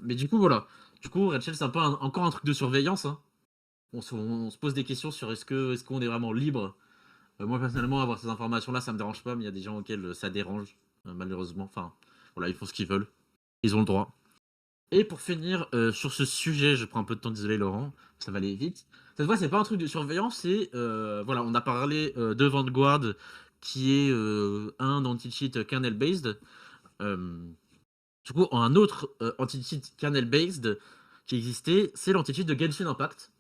Mais du coup, voilà. Du coup, Red Shell, c'est un peu encore un truc de surveillance, hein. On se pose des questions sur est-ce qu'on est vraiment libre. Moi, personnellement, avoir ces informations-là, ça me dérange pas, mais il y a des gens auxquels ça dérange, malheureusement. Enfin, voilà, ils font ce qu'ils veulent. Ils ont le droit. Et pour finir sur ce sujet, je prends un peu de temps, désolé Laurent, ça va aller vite. Cette fois, c'est pas un truc de surveillance, c'est voilà, on a parlé de Vanguard, qui est un anti-cheat kernel-based. Euh, du coup, un autre anti-cheat kernel-based qui existait, c'est l'anti-cheat de Genshin Impact.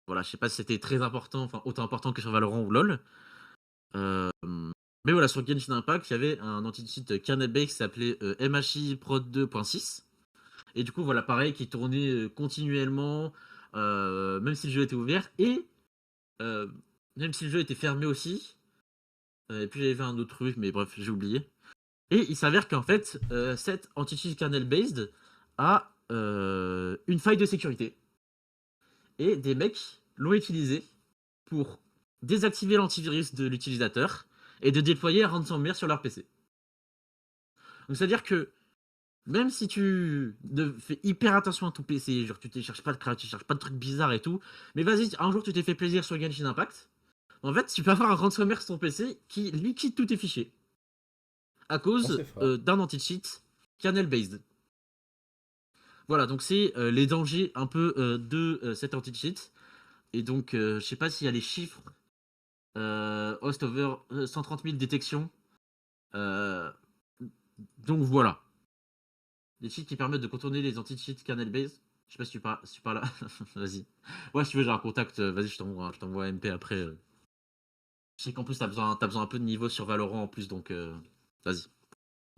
Voilà, je sais pas si c'était très important, enfin autant important que sur Valorant ou LoL. Euh, mais voilà, sur Genshin Impact, il y avait un anti-cheat kernel-based qui s'appelait MHI Prod 2.6. Et du coup, voilà, pareil, qui tournait continuellement, même si le jeu était ouvert, et euh, même si le jeu était fermé aussi. Et puis j'avais fait un autre truc, mais bref, j'ai oublié. Et il s'avère qu'en fait, cette anti-cheat kernel-based a une faille de sécurité. Et des mecs l'ont utilisé pour désactiver l'antivirus de l'utilisateur et de déployer un ransomware sur leur PC. Donc c'est-à-dire que même si fais hyper attention à ton PC, genre tu ne cherches pas de crack, tu cherches pas de trucs bizarres et tout, mais vas-y, un jour tu t'es fait plaisir sur Genshin Impact, en fait, tu peux avoir un ransomware sur ton PC qui liquide tous tes fichiers à Ah, cause c'est fort. d'un anti-cheat kernel-based. Voilà, donc c'est les dangers un peu de cet anti-cheat. Et donc, je sais pas s'il y a les chiffres. Host over 130 000 détections. Euh, donc voilà. Des cheats qui permettent de contourner les anti-cheats kernel-based. Je sais pas si tu parles là. Vas-y. Ouais, si tu veux, j'ai un contact. Vas-y, je t'envoie un MP après. Je sais qu'en plus, t'as besoin un peu de niveau sur Valorant en plus, donc vas-y.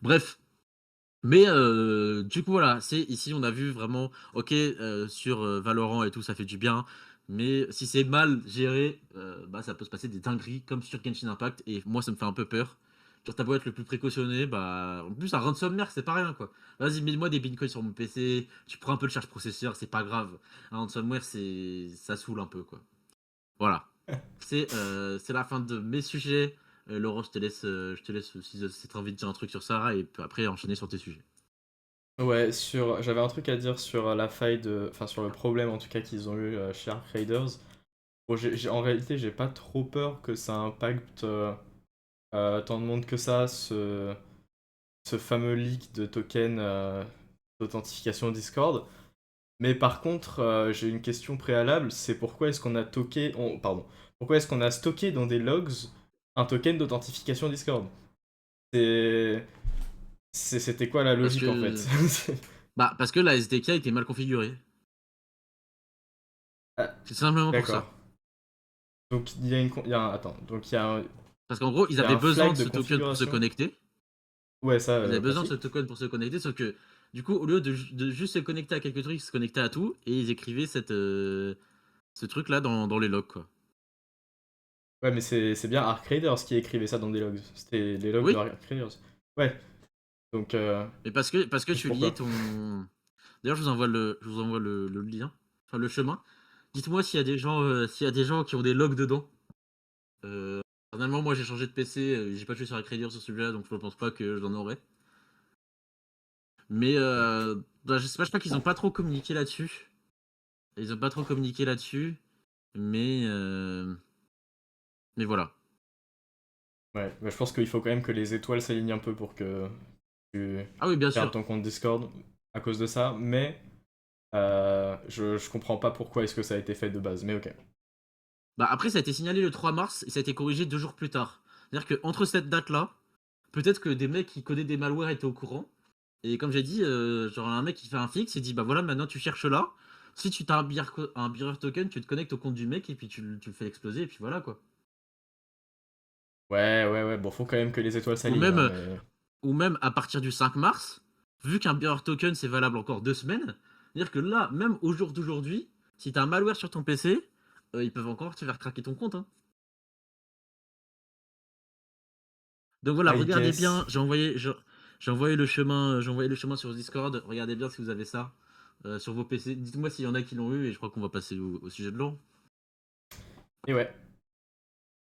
Bref. Mais du coup, voilà. Ici, on a vu vraiment, ok, sur Valorant et tout, ça fait du bien. Mais si c'est mal géré, bah, ça peut se passer des dingueries comme sur Genshin Impact. Et moi, ça me fait un peu peur. Sur ta boîte le plus précautionné, bah. En plus, un ransomware, c'est pas rien, quoi. Vas-y, mets-moi des bitcoins sur mon PC. Tu prends un peu le charge processeur, c'est pas grave. Un ransomware, ça saoule un peu, quoi. Voilà. C'est la fin de mes sujets. Laurent, je te laisse si t'as envie de dire un truc sur ça et puis après enchaîner sur tes sujets. Ouais, j'avais un truc à dire sur la faille enfin sur le problème en tout cas qu'ils ont eu chez Arc Raiders. Bon, en réalité, j'ai pas trop peur que ça impacte tant de monde que ça, ce fameux leak de token d'authentification Discord. Mais par contre, j'ai une question préalable, c'est pourquoi est-ce qu'on a pardon, pourquoi est-ce qu'on a stocké dans des logs un token d'authentification Discord? C'est... C'était quoi la Parce logique en fait? que parce que la SDK était mal configurée. Ah, C'est simplement pour d'accord. ça. Donc attends, donc Parce qu'en gros, ils il y a avaient un besoin flag de de ce token pour se configuration. connecter. Ouais, ça, Ils avaient besoin de ce classique. token pour se connecter, sauf que du coup, au lieu de juste se connecter à quelques trucs, ils se connectaient à tout et ils écrivaient ce truc là dans les logs quoi. Ouais, mais c'est bien Arc Raiders qui écrivait ça dans des logs. C'était les logs de Oui, Arc Raiders. Ouais, donc mais parce que juste tu liais pourquoi. ton. D'ailleurs, je vous envoie le lien, enfin le chemin. Dites-moi s'il y a des gens qui ont des logs dedans. Personnellement, moi j'ai changé de PC, j'ai pas joué sur la crédit sur celui-là, donc je pense pas que j'en aurais. Mais je crois qu'ils ont pas trop communiqué là-dessus. Ils ont pas trop communiqué là-dessus, mais mais voilà. Ouais, mais je pense qu'il faut quand même que les étoiles s'alignent un peu pour que tu Ah oui, bien perdes sûr. ton compte Discord à cause de ça, mais je comprends pas pourquoi est-ce que ça a été fait de base, mais ok. Bah après, ça a été signalé le 3 mars et ça a été corrigé 2 jours plus tard. C'est-à-dire qu'entre cette date-là, peut-être que des mecs qui codaient des malwares étaient au courant. Et comme j'ai dit, genre un mec qui fait un fixe, il dit bah voilà, maintenant tu cherches là. Si tu as un bearer token, tu te connectes au compte du mec et puis tu le fais exploser et puis voilà quoi. Ouais, bon, faut quand même que les étoiles Ou s'alignent, même, hein, euh, mais... ou même à partir du 5 mars, vu qu'un bearer token c'est valable encore 2 semaines, c'est-à-dire que là, même au jour d'aujourd'hui, si t'as un malware sur ton PC, ils peuvent encore te faire craquer ton compte, hein. Donc voilà, I regardez guess. bien, j'ai envoyé le chemin sur Discord, regardez bien si vous avez ça sur vos PC. Dites-moi s'il y en a qui l'ont eu et je crois qu'on va passer au sujet de l'eau. Et ouais.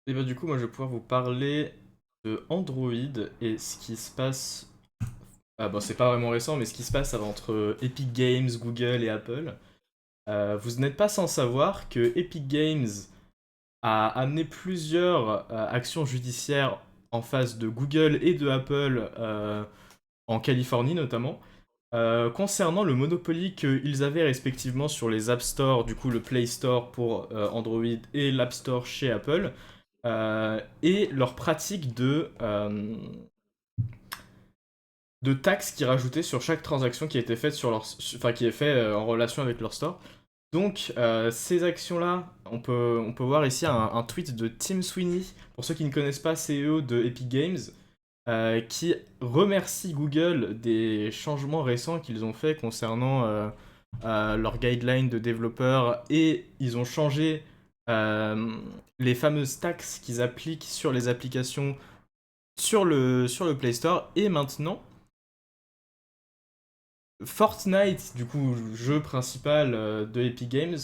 Et bah du coup, moi je vais pouvoir vous parler de Android et ce qui se passe... Ah bon, c'est pas vraiment récent, mais ce qui se passe entre Epic Games, Google et Apple. Vous n'êtes pas sans savoir que Epic Games a amené plusieurs actions judiciaires en face de Google et de Apple en Californie notamment, concernant le monopoly qu'ils avaient respectivement sur les App Store, du coup le Play Store pour Android et l'App Store chez Apple, et leur pratique de taxes qui rajoutaient sur chaque transaction qui était faite enfin qui est fait en relation avec leur store. Donc ces actions-là, on peut voir ici un tweet de Tim Sweeney, pour ceux qui ne connaissent pas, CEO de Epic Games, qui remercie Google des changements récents qu'ils ont fait concernant leurs guidelines de développeurs, et ils ont changé euh, les fameuses taxes qu'ils appliquent sur les applications sur le Play Store. Et maintenant, Fortnite, du coup, jeu principal de Epic Games,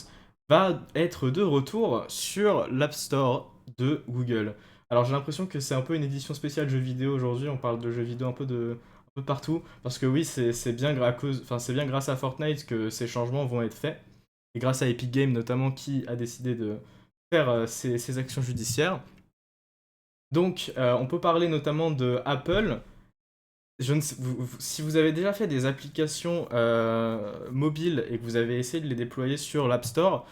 va être de retour sur l'App Store de Google. Alors j'ai l'impression que c'est un peu une édition spéciale jeux vidéo aujourd'hui, on parle de jeux vidéo un peu partout, parce que oui, c'est bien, c'est bien grâce à Fortnite que ces changements vont être faits, et grâce à Epic Games notamment qui a décidé de faire ces actions judiciaires. Donc on peut parler notamment de Apple. Je ne sais- Si vous avez déjà fait des applications mobiles et que vous avez essayé de les déployer sur l'App Store,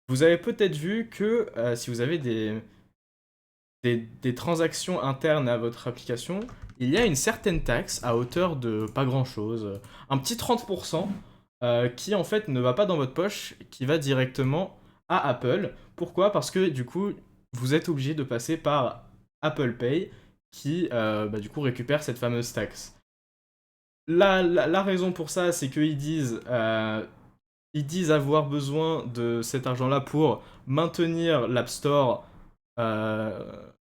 vous avez peut-être vu que si vous avez des transactions internes à votre application, il y a une certaine taxe à hauteur de pas grand-chose, un petit 30%, qui en fait ne va pas dans votre poche, qui va directement à Apple. Pourquoi? Parce que du coup, vous êtes obligé de passer par Apple Pay, qui du coup récupère cette fameuse taxe. La raison pour ça, c'est ils disent avoir besoin de cet argent-là pour maintenir l'App Store,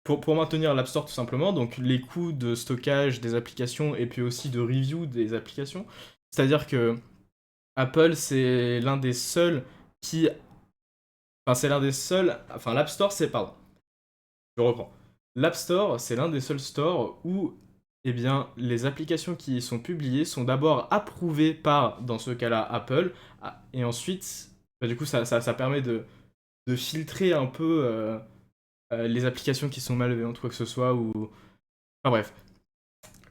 pour maintenir l'App Store tout simplement, donc les coûts de stockage des applications et puis aussi de review des applications. C'est-à-dire que Apple, c'est l'un des seuls qui Enfin, c'est l'un des seuls. Enfin, l'App Store, c'est. Pardon, je reprends. L'App Store, c'est l'un des seuls stores où, eh bien, les applications qui y sont publiées sont d'abord approuvées par, dans ce cas-là, Apple, et ensuite, bah, du coup, ça permet de filtrer un peu les applications qui sont malveillantes ou quoi que ce soit, ou. Enfin bref.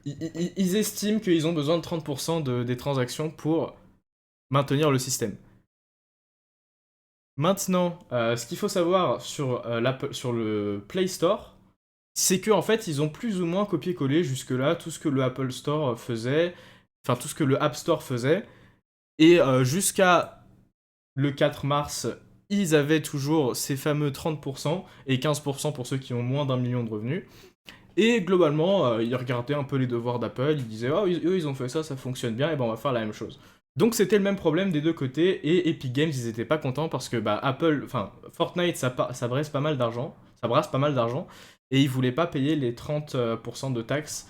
Ils estiment qu'ils ont besoin de 30% des transactions pour maintenir le système. Maintenant, ce qu'il faut savoir sur le Play Store, c'est qu'en fait, ils ont plus ou moins copié-collé jusque-là tout ce que le Apple Store faisait, enfin tout ce que le App Store faisait, et jusqu'à le 4 mars, ils avaient toujours ces fameux 30% et 15% pour ceux qui ont moins d'1 million de revenus. Et globalement, ils regardaient un peu les devoirs d'Apple, ils disaient «Oh, eux, ils ont fait ça, ça fonctionne bien, et ben on va faire la même chose». Donc c'était le même problème des deux côtés, et Epic Games, ils étaient pas contents parce que bah, Fortnite, ça brasse pas mal d'argent, et ils voulaient pas payer les 30% de taxes,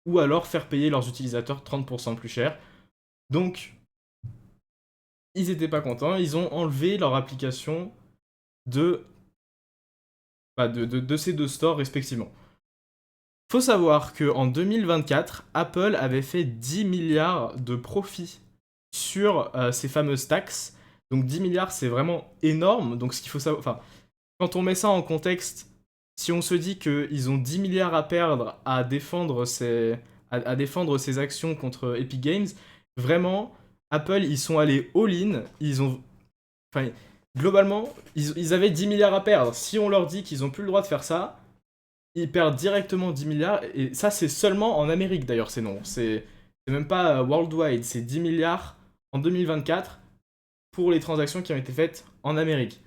ou alors faire payer leurs utilisateurs 30% plus cher. Donc, ils étaient pas contents, ils ont enlevé leur application de, de ces deux stores respectivement. Faut savoir qu'en 2024, Apple avait fait 10 milliards de profits sur ces fameuses taxes. Donc 10 milliards, c'est vraiment énorme. Donc ce qu'il faut savoir, enfin, quand on met ça en contexte, si on se dit qu'ils ont 10 milliards à perdre à défendre à défendre ces actions contre Epic Games, vraiment, Apple, ils sont allés all-in. Ils ont, enfin, globalement, ils avaient 10 milliards à perdre. Si on leur dit qu'ils n'ont plus le droit de faire ça, ils perdent directement 10 milliards, et ça c'est seulement en Amérique d'ailleurs, c'est non, c'est même pas worldwide, c'est 10 milliards en 2024 pour les transactions qui ont été faites en Amérique.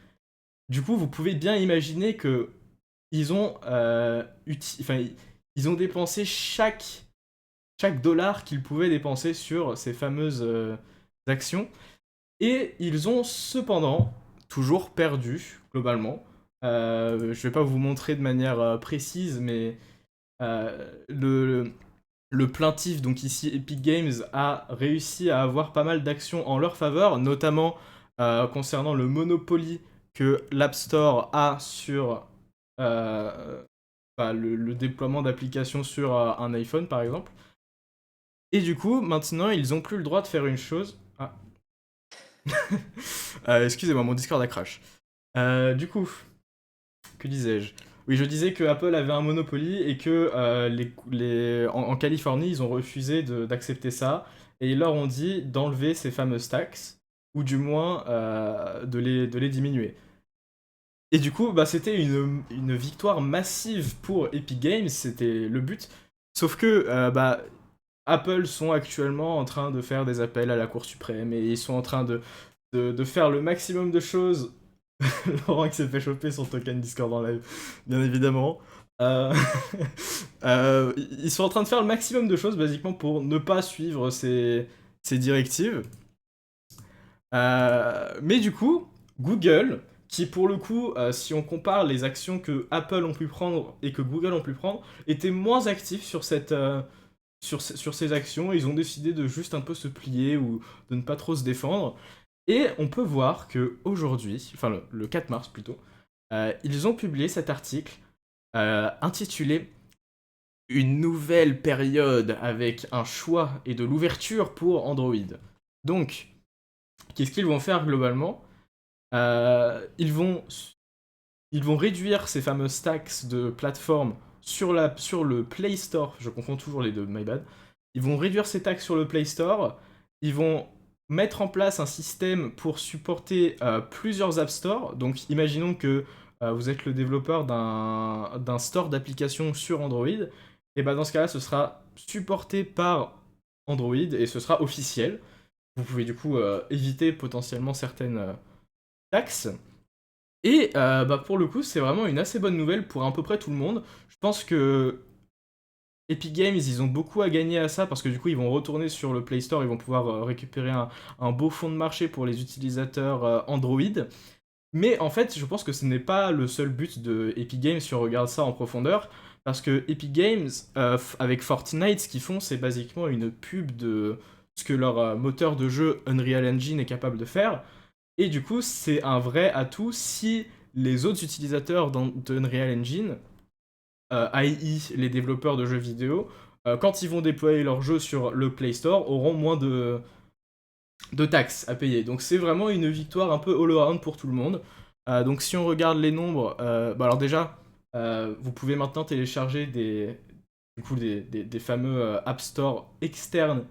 Du coup, vous pouvez bien imaginer que ils ont, ils ont dépensé chaque dollar qu'ils pouvaient dépenser sur ces fameuses actions, et ils ont cependant toujours perdu, globalement. Je vais pas vous montrer de manière précise, mais le plaintif, donc ici Epic Games, a réussi à avoir pas mal d'actions en leur faveur, notamment concernant le Monopoly que l'App Store a sur le déploiement d'applications sur un iPhone, par exemple. Et du coup, maintenant, ils ont plus le droit de faire une chose. Ah. Excusez-moi, mon Discord a crash. Du coup, que disais-je? Oui, je disais que Apple avait un Monopoly et que en Californie, ils ont refusé d'accepter ça. Et ils leur ont dit d'enlever ces fameuses taxes, ou du moins de les diminuer. Et du coup, bah, c'était une victoire massive pour Epic Games, c'était le but. Sauf que bah, Apple sont actuellement en train de faire des appels à la Cour suprême, et ils sont en train de faire le maximum de choses. Laurent qui s'est fait choper son token Discord en live, bien évidemment. Euh, ils sont en train de faire le maximum de choses, basiquement, pour ne pas suivre ces directives. Mais du coup, Google, qui pour le coup, si on compare les actions que Apple ont pu prendre et que Google ont pu prendre, était moins actif sur sur ces actions. Ils ont décidé de juste un peu se plier ou de ne pas trop se défendre. Et on peut voir que aujourd'hui, enfin le 4 mars plutôt, ils ont publié cet article intitulé «Une nouvelle période avec un choix et de l'ouverture pour Android». Donc, qu'est-ce qu'ils vont faire globalement? Ils vont réduire ces fameuses taxes de plateforme sur le Play Store. Je confonds toujours les deux, my bad. Ils vont réduire ces taxes sur le Play Store. Ils vont mettre en place un système pour supporter plusieurs App Store. Donc imaginons que vous êtes le développeur d'un store d'applications sur Android. Et bah dans ce cas-là, ce sera supporté par Android et ce sera officiel. Vous pouvez du coup éviter potentiellement certaines taxes. Et bah pour le coup, c'est vraiment une assez bonne nouvelle pour à peu près tout le monde. Je pense que Epic Games, ils ont beaucoup à gagner à ça parce que du coup, ils vont retourner sur le Play Store, ils vont pouvoir récupérer un beau fonds de marché pour les utilisateurs Android. Mais en fait, je pense que ce n'est pas le seul but de Epic Games si on regarde ça en profondeur, parce que Epic Games, avec Fortnite, ce qu'ils font, c'est basiquement une pub de ce que leur moteur de jeu Unreal Engine est capable de faire. Et du coup, c'est un vrai atout si les autres utilisateurs de Unreal Engine, i.e. les développeurs de jeux vidéo, quand ils vont déployer leur jeu sur le Play Store, auront moins de taxes à payer. Donc c'est vraiment une victoire un peu all-around pour tout le monde. Donc si on regarde les nombres, alors déjà, vous pouvez maintenant télécharger des fameux App Store externes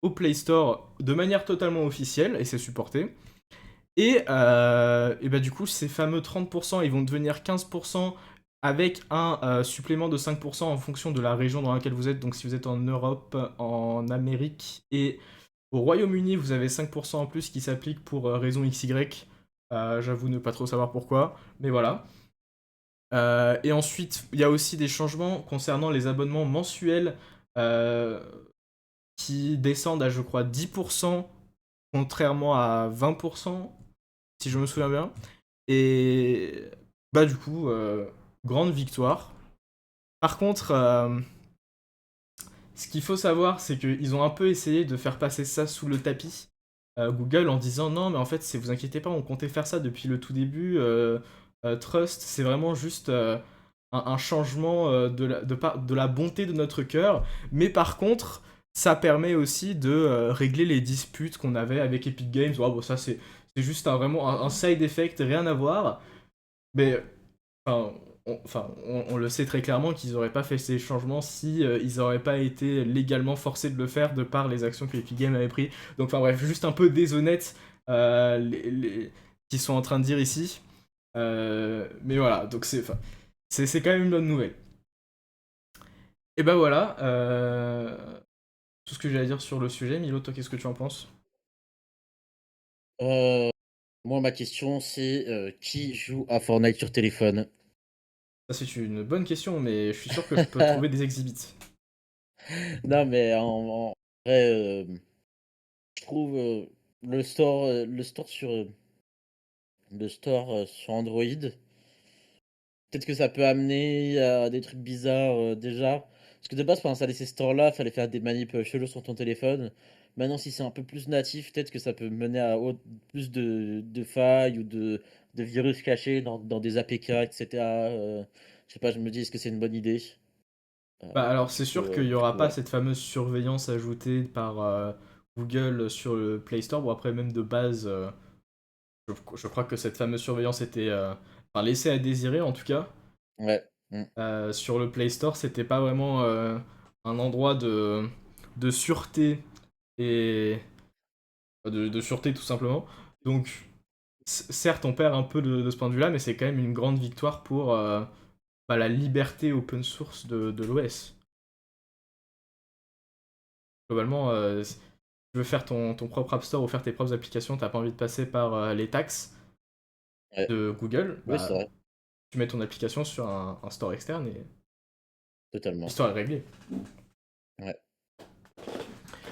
au Play Store de manière totalement officielle, et c'est supporté. Et bah du coup, ces fameux 30%, ils vont devenir 15% avec un supplément de 5% en fonction de la région dans laquelle vous êtes. Donc si vous êtes en Europe, en Amérique et au Royaume-Uni, vous avez 5% en plus qui s'applique pour raison XY. J'avoue ne pas trop savoir pourquoi, mais voilà. Et ensuite, il y a aussi des changements concernant les abonnements mensuels euh, qui descendent à, je crois, 10%, contrairement à 20%, si je me souviens bien. Et bah du coup, grande victoire. Par contre, ce qu'il faut savoir, c'est qu'ils ont un peu essayé de faire passer ça sous le tapis, Google, en disant non, mais en fait, vous inquiétez pas, on comptait faire ça depuis le tout début. Trust, c'est vraiment juste un changement de la bonté de notre cœur. Mais par contre, ça permet aussi de régler les disputes qu'on avait avec Epic Games. Oh, bon, ça, c'est juste vraiment un side effect, rien à voir. Mais enfin, on le sait très clairement qu'ils n'auraient pas fait ces changements si ils n'auraient pas été légalement forcés de le faire de par les actions que Epic Games avait prises. Donc enfin bref, juste un peu déshonnête qu'ils sont en train de dire ici. Mais voilà, donc c'est quand même une bonne nouvelle. Et ben voilà, tout ce que j'ai à dire sur le sujet. Milo, toi, qu'est-ce que tu en penses? Euh, Moi, ma question, c'est qui joue à Fortnite sur téléphone? Ça, c'est une bonne question, mais je suis sûr que je peux trouver des exhibits. Non, mais en vrai, je trouve le store sur Android. Peut-être que ça peut amener à des trucs bizarres déjà. Parce que de base, pour installer ces stores-là, fallait faire des manips chelous sur ton téléphone. Maintenant, si c'est un peu plus natif, peut-être que ça peut mener à plus de failles ou de virus cachés dans des APK, etc. Je sais pas, je me dis, est-ce que c'est une bonne idée? Bah alors c'est sûr qu'il n'y Du aura coup, pas voilà. cette fameuse surveillance ajoutée par Google sur le Play Store, ou après même de base, je crois que cette fameuse surveillance était enfin, laissée à désirer en tout cas. Ouais. Mm. Sur le Play Store, c'était pas vraiment un endroit de sûreté et de sûreté tout simplement. Donc certes on perd un peu de ce point de vue-là, mais c'est quand même une grande victoire pour bah, la liberté open source de l'OS. Globalement, si tu veux faire ton propre App Store ou faire tes propres applications, t'as pas envie de passer par les taxes Ouais. de Google, Oui, c'est bah, vrai. tu mets ton application sur un store externe et Totalement. l'histoire est réglée. Ouais.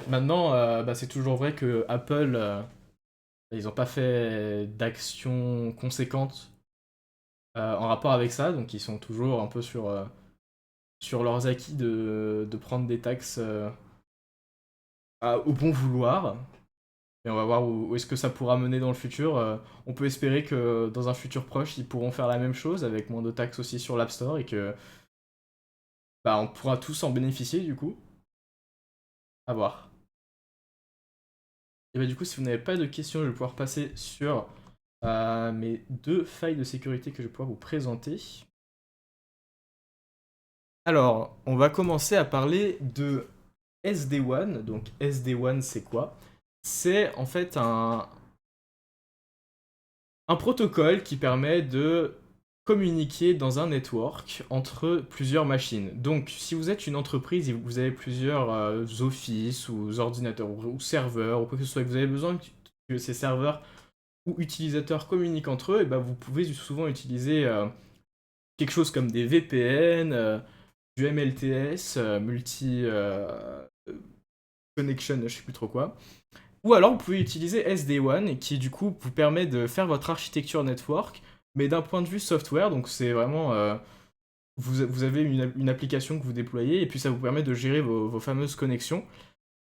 Maintenant, bah, c'est toujours vrai que Apple, ils n'ont pas fait d'action conséquente en rapport avec ça, donc ils sont toujours un peu sur leurs acquis de prendre des taxes au bon vouloir. Et on va voir où est-ce que ça pourra mener dans le futur. On peut espérer que dans un futur proche, ils pourront faire la même chose avec moins de taxes aussi sur l'App Store et que bah, on pourra tous en bénéficier du coup. À voir. Et bah du coup, si vous n'avez pas de questions, je vais pouvoir passer sur mes deux failles de sécurité que je vais pouvoir vous présenter. Alors, on va commencer à parler de SD-WAN. Donc SD-WAN, c'est quoi? C'est en fait un protocole qui permet de communiquer dans un network entre plusieurs machines. Donc, si vous êtes une entreprise et vous avez plusieurs offices ou ordinateurs ou serveurs ou quoi que ce soit, et que vous avez besoin que ces serveurs ou utilisateurs communiquent entre eux, et ben vous pouvez souvent utiliser quelque chose comme des VPN, du MLTS, multi connection, je sais plus trop quoi. Ou alors vous pouvez utiliser SD-WAN qui du coup vous permet de faire votre architecture network, mais d'un point de vue software, donc c'est vraiment vous avez une application que vous déployez et puis ça vous permet de gérer vos fameuses connexions.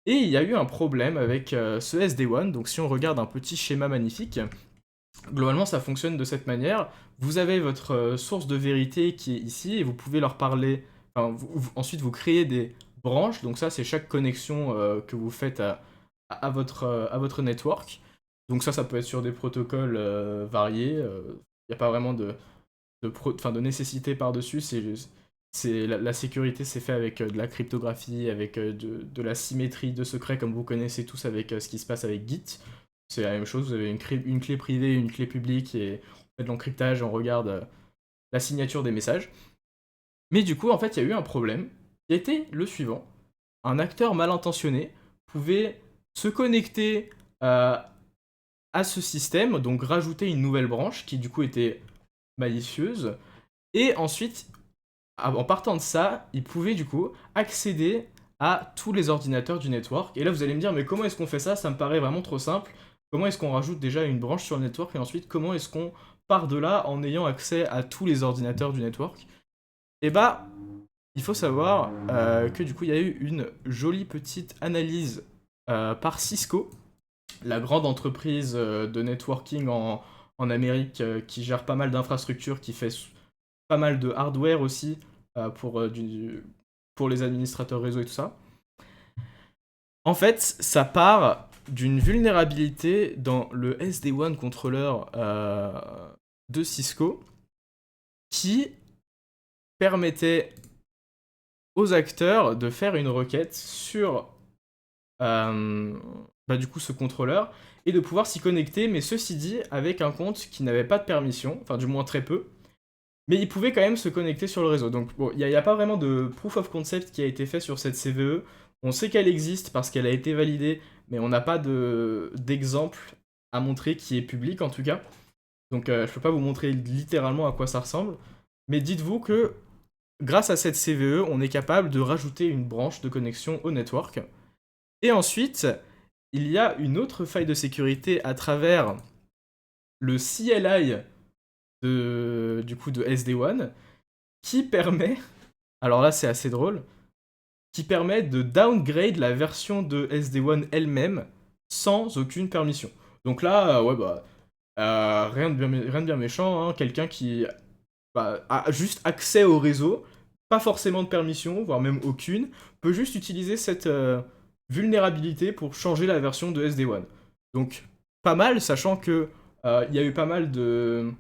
Et il y a eu un problème avec ce SD-WAN, donc si on regarde un petit schéma magnifique, Globalement, ça fonctionne de cette manière. Vous avez votre source de vérité qui est ici et vous pouvez leur parler. Enfin, ensuite, vous créez des branches. Donc ça, c'est chaque connexion que vous faites à votre network. Donc ça peut être sur des protocoles variés. Il n'y a pas vraiment de nécessité par-dessus. La sécurité, c'est fait avec de la cryptographie, avec de la symétrie de secrets, comme vous connaissez tous avec ce qui se passe avec Git. C'est la même chose, vous avez une clé privée, une clé publique, et on fait de l'encryptage, on regarde la signature des messages. Mais du coup, en fait, il y a eu un problème, qui a été le suivant. Un acteur mal intentionné pouvait se connecter à ce système, donc rajouter une nouvelle branche, qui du coup était malicieuse, et ensuite, en partant de ça, il pouvait du coup accéder à tous les ordinateurs du network. Et là, vous allez me dire, mais comment est-ce qu'on fait ça? Ça me paraît vraiment trop simple. Comment est-ce qu'on rajoute déjà une branche sur le network et ensuite comment est-ce qu'on part de là en ayant accès à tous les ordinateurs du network? Et bah, il faut savoir que du coup, il y a eu une jolie petite analyse par Cisco, la grande entreprise de networking en Amérique qui gère pas mal d'infrastructures, qui fait pas mal de hardware aussi pour les administrateurs réseau et tout ça. En fait, ça part d'une vulnérabilité dans le SD-WAN controller de Cisco qui permettait aux acteurs de faire une requête sur du coup ce contrôleur et de pouvoir s'y connecter, mais ceci dit avec un compte qui n'avait pas de permission, enfin du moins très peu, mais il pouvait quand même se connecter sur le réseau. Donc bon, il n'y a pas vraiment de proof of concept qui a été fait sur cette CVE. On sait qu'elle existe parce qu'elle a été validée, mais on n'a pas d'exemple à montrer qui est public en tout cas. Donc je peux pas vous montrer littéralement à quoi ça ressemble. Mais dites-vous que grâce à cette CVE, on est capable de rajouter une branche de connexion au network. Et ensuite, il y a une autre faille de sécurité à travers le CLI de SD-WAN qui permet, alors là c'est assez drôle, qui permet de downgrade la version de SD-WAN elle-même sans aucune permission. Donc là, rien de bien méchant, hein, quelqu'un qui a juste accès au réseau, pas forcément de permission, voire même aucune, peut juste utiliser cette vulnérabilité pour changer la version de SD-WAN. Donc pas mal, sachant que il y a eu pas mal de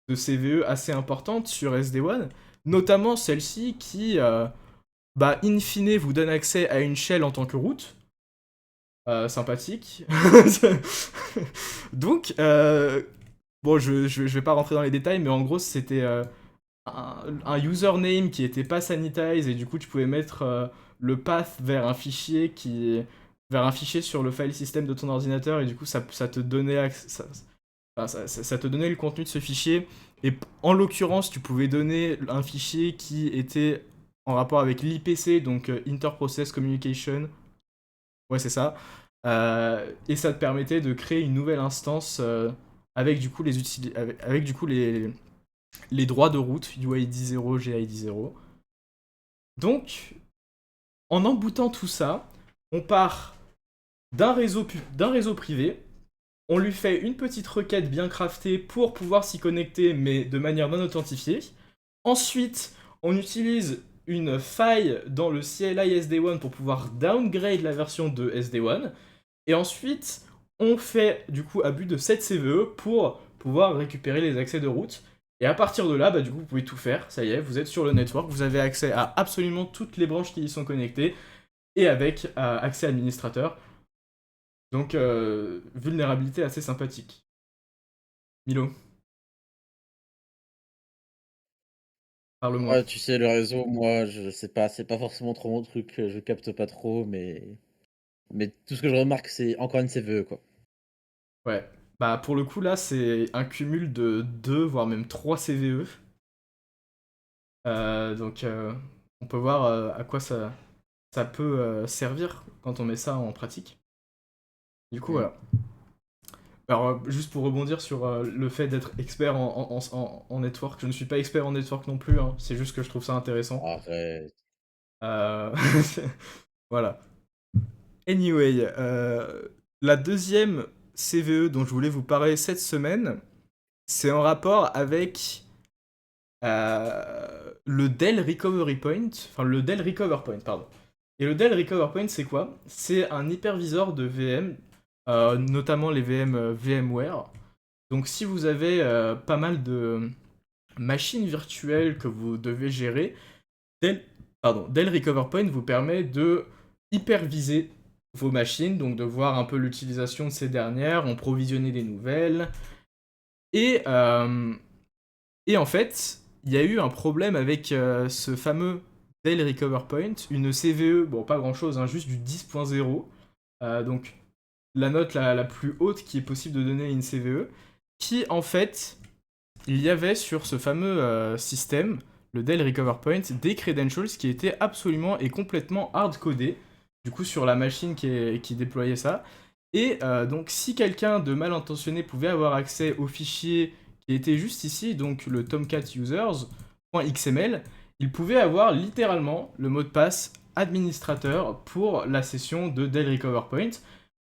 CVE assez importantes sur SD-WAN, notamment celle-ci qui, in fine, vous donne accès à une shell en tant que route. Sympathique. Donc, bon, je vais pas rentrer dans les détails, mais en gros, c'était un username qui était pas sanitize, et du coup, tu pouvais mettre le path vers un fichier sur le file system de ton ordinateur, et du coup, ça te donnait ça te donnait le contenu de ce fichier. Et en l'occurrence, tu pouvais donner un fichier qui était en rapport avec l'IPC, donc Inter-Process Communication. Ouais, c'est ça. Et ça te permettait de créer une nouvelle instance avec du coup avec du coup les droits de route, UID 0, GID 0. Donc, en emboutant tout ça, on part d'un réseau privé. On lui fait une petite requête bien craftée pour pouvoir s'y connecter, mais de manière non authentifiée. Ensuite, on utilise une faille dans le CLI SD-WAN pour pouvoir downgrade la version de SD-WAN. Et ensuite, on fait du coup abus de cette CVE pour pouvoir récupérer les accès de route. Et à partir de là, du coup, vous pouvez tout faire. Ça y est, vous êtes sur le network, vous avez accès à absolument toutes les branches qui y sont connectées et avec accès administrateur. Donc, vulnérabilité assez sympathique. Milo, parle-moi. Ouais, tu sais, le réseau, moi, je sais pas, c'est pas forcément trop mon truc, je capte pas trop, mais tout ce que je remarque, c'est encore une CVE, quoi. Ouais. Pour le coup, là, c'est un cumul de 2, voire même 3 CVE. Donc, on peut voir à quoi ça peut servir quand on met ça en pratique. Du coup, Mm. voilà. Alors, juste pour rebondir sur le fait d'être expert en network, je ne suis pas expert en network non plus, hein, c'est juste que je trouve ça intéressant. Arrête. Euh, voilà. Anyway, la deuxième CVE dont je voulais vous parler cette semaine, c'est en rapport avec le Dell Recovery Point, enfin le Dell Recover Point, pardon. Et le Dell Recover Point, c'est quoi? C'est un hyperviseur de VM, notamment les VM VMware. Donc si vous avez pas mal de machines virtuelles que vous devez gérer, Dell Recover Point vous permet de hyperviser vos machines, donc de voir un peu l'utilisation de ces dernières, en provisionner des nouvelles. Et, euh, et en fait, il y a eu un problème avec ce fameux Dell Recover Point, une CVE, bon pas grand chose, hein, juste du 10.0, donc la note la plus haute qui est possible de donner à une CVE, qui en fait, il y avait sur ce fameux système, le Dell Recover Point, des credentials qui étaient absolument et complètement hard-codés, du coup sur la machine qui déployait ça. Et donc si quelqu'un de mal intentionné pouvait avoir accès au fichier qui était juste ici, donc le Tomcat users.xml, il pouvait avoir littéralement le mot de passe administrateur pour la session de Dell Recover Point.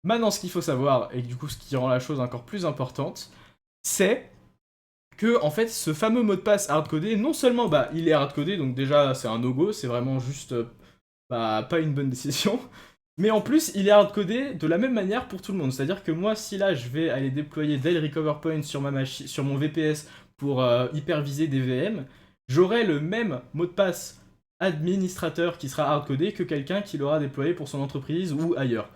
Maintenant, ce qu'il faut savoir, et du coup ce qui rend la chose encore plus importante, c'est que en fait ce fameux mot de passe hardcodé, non seulement bah il est hardcodé, donc déjà c'est un no-go, c'est vraiment juste bah, pas une bonne décision, mais en plus il est hardcodé de la même manière pour tout le monde. C'est-à-dire que moi si là je vais aller déployer Dell Recover Point sur ma machine, sur mon VPS pour hyperviser des VM, j'aurai le même mot de passe administrateur qui sera hardcodé que quelqu'un qui l'aura déployé pour son entreprise ou ailleurs.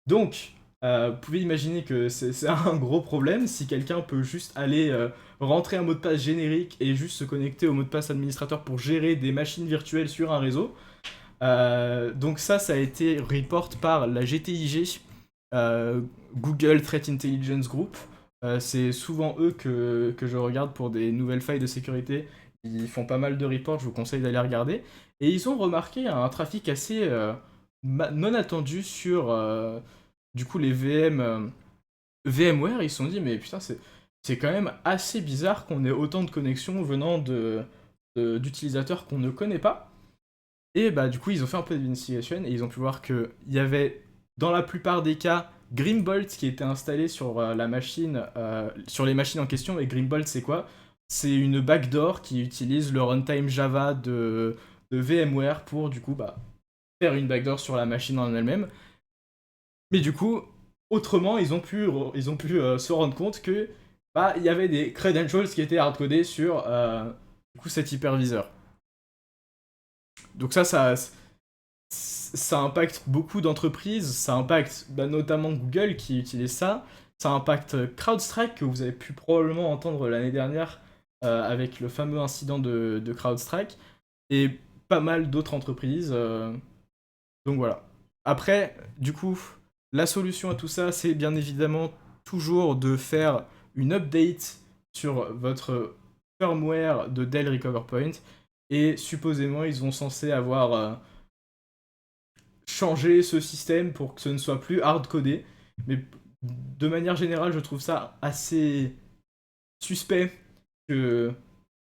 Donc, vous pouvez imaginer que c'est un gros problème si quelqu'un peut juste aller rentrer un mot de passe générique et juste se connecter au mot de passe administrateur pour gérer des machines virtuelles sur un réseau. Donc ça a été report par la GTIG, Google Threat Intelligence Group. C'est souvent eux que je regarde pour des nouvelles failles de sécurité. Ils font pas mal de reports, je vous conseille d'aller regarder. Et ils ont remarqué un trafic assez non attendu sur du coup les VMware. Ils se sont dit mais putain c'est quand même assez bizarre qu'on ait autant de connexions venant d'utilisateurs qu'on ne connaît pas. Et bah du coup ils ont fait un peu d'investigation et ils ont pu voir qu'il y avait dans la plupart des cas Grimbolt qui était installé sur la machine, sur les machines en question. Et Grimbolt c'est quoi? C'est une backdoor qui utilise le runtime Java de VMware pour du coup bah, faire une backdoor sur la machine en elle-même. Mais du coup, autrement, ils ont pu se rendre compte que bah, il y avait des credentials qui étaient hardcodés sur du coup, cet hyperviseur. Donc ça impacte beaucoup d'entreprises, ça impacte bah, notamment Google qui utilise ça, ça impacte CrowdStrike que vous avez pu probablement entendre l'année dernière avec le fameux incident de CrowdStrike, et pas mal d'autres entreprises. Donc voilà. Après, du coup, la solution à tout ça, c'est bien évidemment toujours de faire une update sur votre firmware de Dell Recover Point. Et supposément, ils sont censés avoir changé ce système pour que ce ne soit plus hard-codé. Mais de manière générale, je trouve ça assez suspect qu'il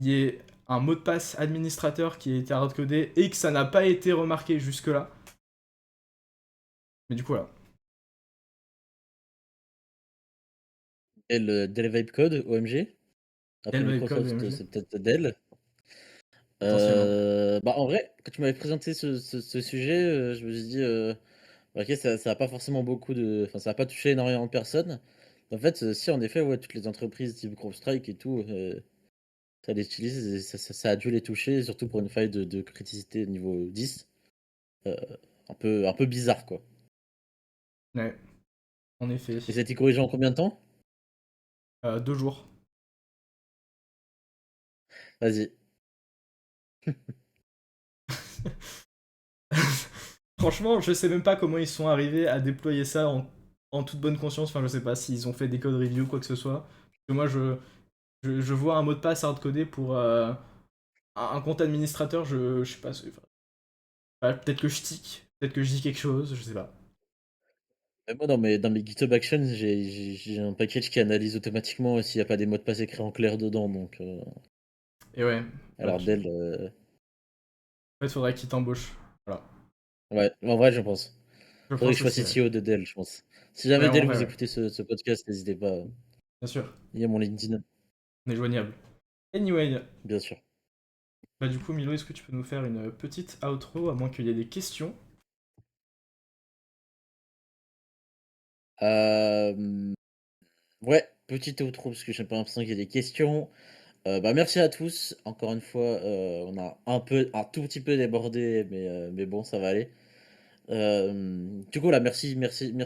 y ait un mot de passe administrateur qui ait été hard-codé et que ça n'a pas été remarqué jusque-là. Mais du coup, voilà. Dell Vibe Code, OMG. Après Dell Webcam, Microsoft, OMG, c'est peut-être Dell. potentiellement. Bah, en vrai, quand tu m'avais présenté ce sujet, je me suis dit, ok, ça a pas forcément beaucoup de. Enfin, ça a pas touché énormément de personnes. En fait, si, en effet, ouais, toutes les entreprises type CrowdStrike et tout, ça les utilise et ça a dû les toucher, surtout pour une faille de criticité niveau 10. euh, un peu bizarre, quoi. Ouais, en effet. Et ça a été corrigé en combien de temps? 2 jours. Vas-y. Franchement, je sais même pas comment ils sont arrivés à déployer ça en toute bonne conscience. Enfin, je sais pas s'ils ont fait des code review ou quoi que ce soit. Parce que moi, je vois un mot de passe hardcodé pour un compte administrateur. Je sais pas. Peut-être que je tic. Peut-être que je dis quelque chose. Je sais pas. Mais moi, dans mes GitHub Actions, j'ai un package qui analyse automatiquement s'il n'y a pas des mots de passe écrits en clair dedans. Donc, Et ouais. alors, Donc, Dell, en fait, faudrait qu'ils t'embauchent. Voilà. ouais, en vrai, je pense. Je Faudrait que pense je sois aussi, ouais. CTO de Dell, je pense. Si Ouais, jamais en Dell vrai, vous ouais. écoutez ce podcast, n'hésitez pas. Bien sûr. Il y a mon LinkedIn. On est joignable. Anyway, Bien sûr. bah du coup, Milo, est-ce que tu peux nous faire une petite outro, à moins qu'il y ait des questions? Euh, Ouais, petite outro, parce que j'ai pas l'impression qu'il y ait des questions. Bah, merci à tous. Encore une fois, on a un tout petit peu débordé, mais bon, ça va aller. Du coup, là, merci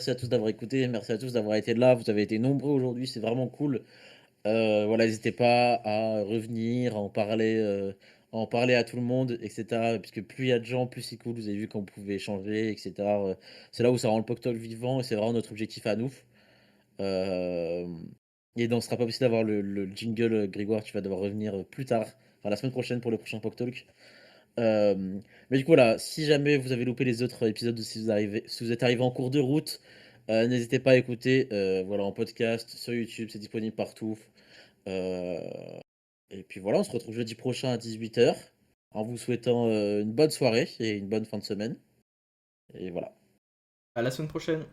à tous d'avoir écouté, merci à tous d'avoir été là. Vous avez été nombreux aujourd'hui, c'est vraiment cool. Voilà, n'hésitez pas à revenir, à en parler à tout le monde, etc. Puisque plus il y a de gens, plus c'est cool. Vous avez vu qu'on pouvait échanger, etc. C'est là où ça rend le Poctol vivant et c'est vraiment notre objectif à nous. Euh, et donc, on sera pas possible d'avoir le jingle, Grégoire, tu vas devoir revenir plus tard, enfin la semaine prochaine pour le prochain Poc Talk. Mais du coup, voilà, si jamais vous avez loupé les autres épisodes ou si vous êtes arrivé en cours de route, n'hésitez pas à écouter, voilà, en podcast, sur YouTube, c'est disponible partout. Euh, et puis voilà, on se retrouve jeudi prochain à 18h en vous souhaitant une bonne soirée et une bonne fin de semaine. Et voilà. À la semaine prochaine!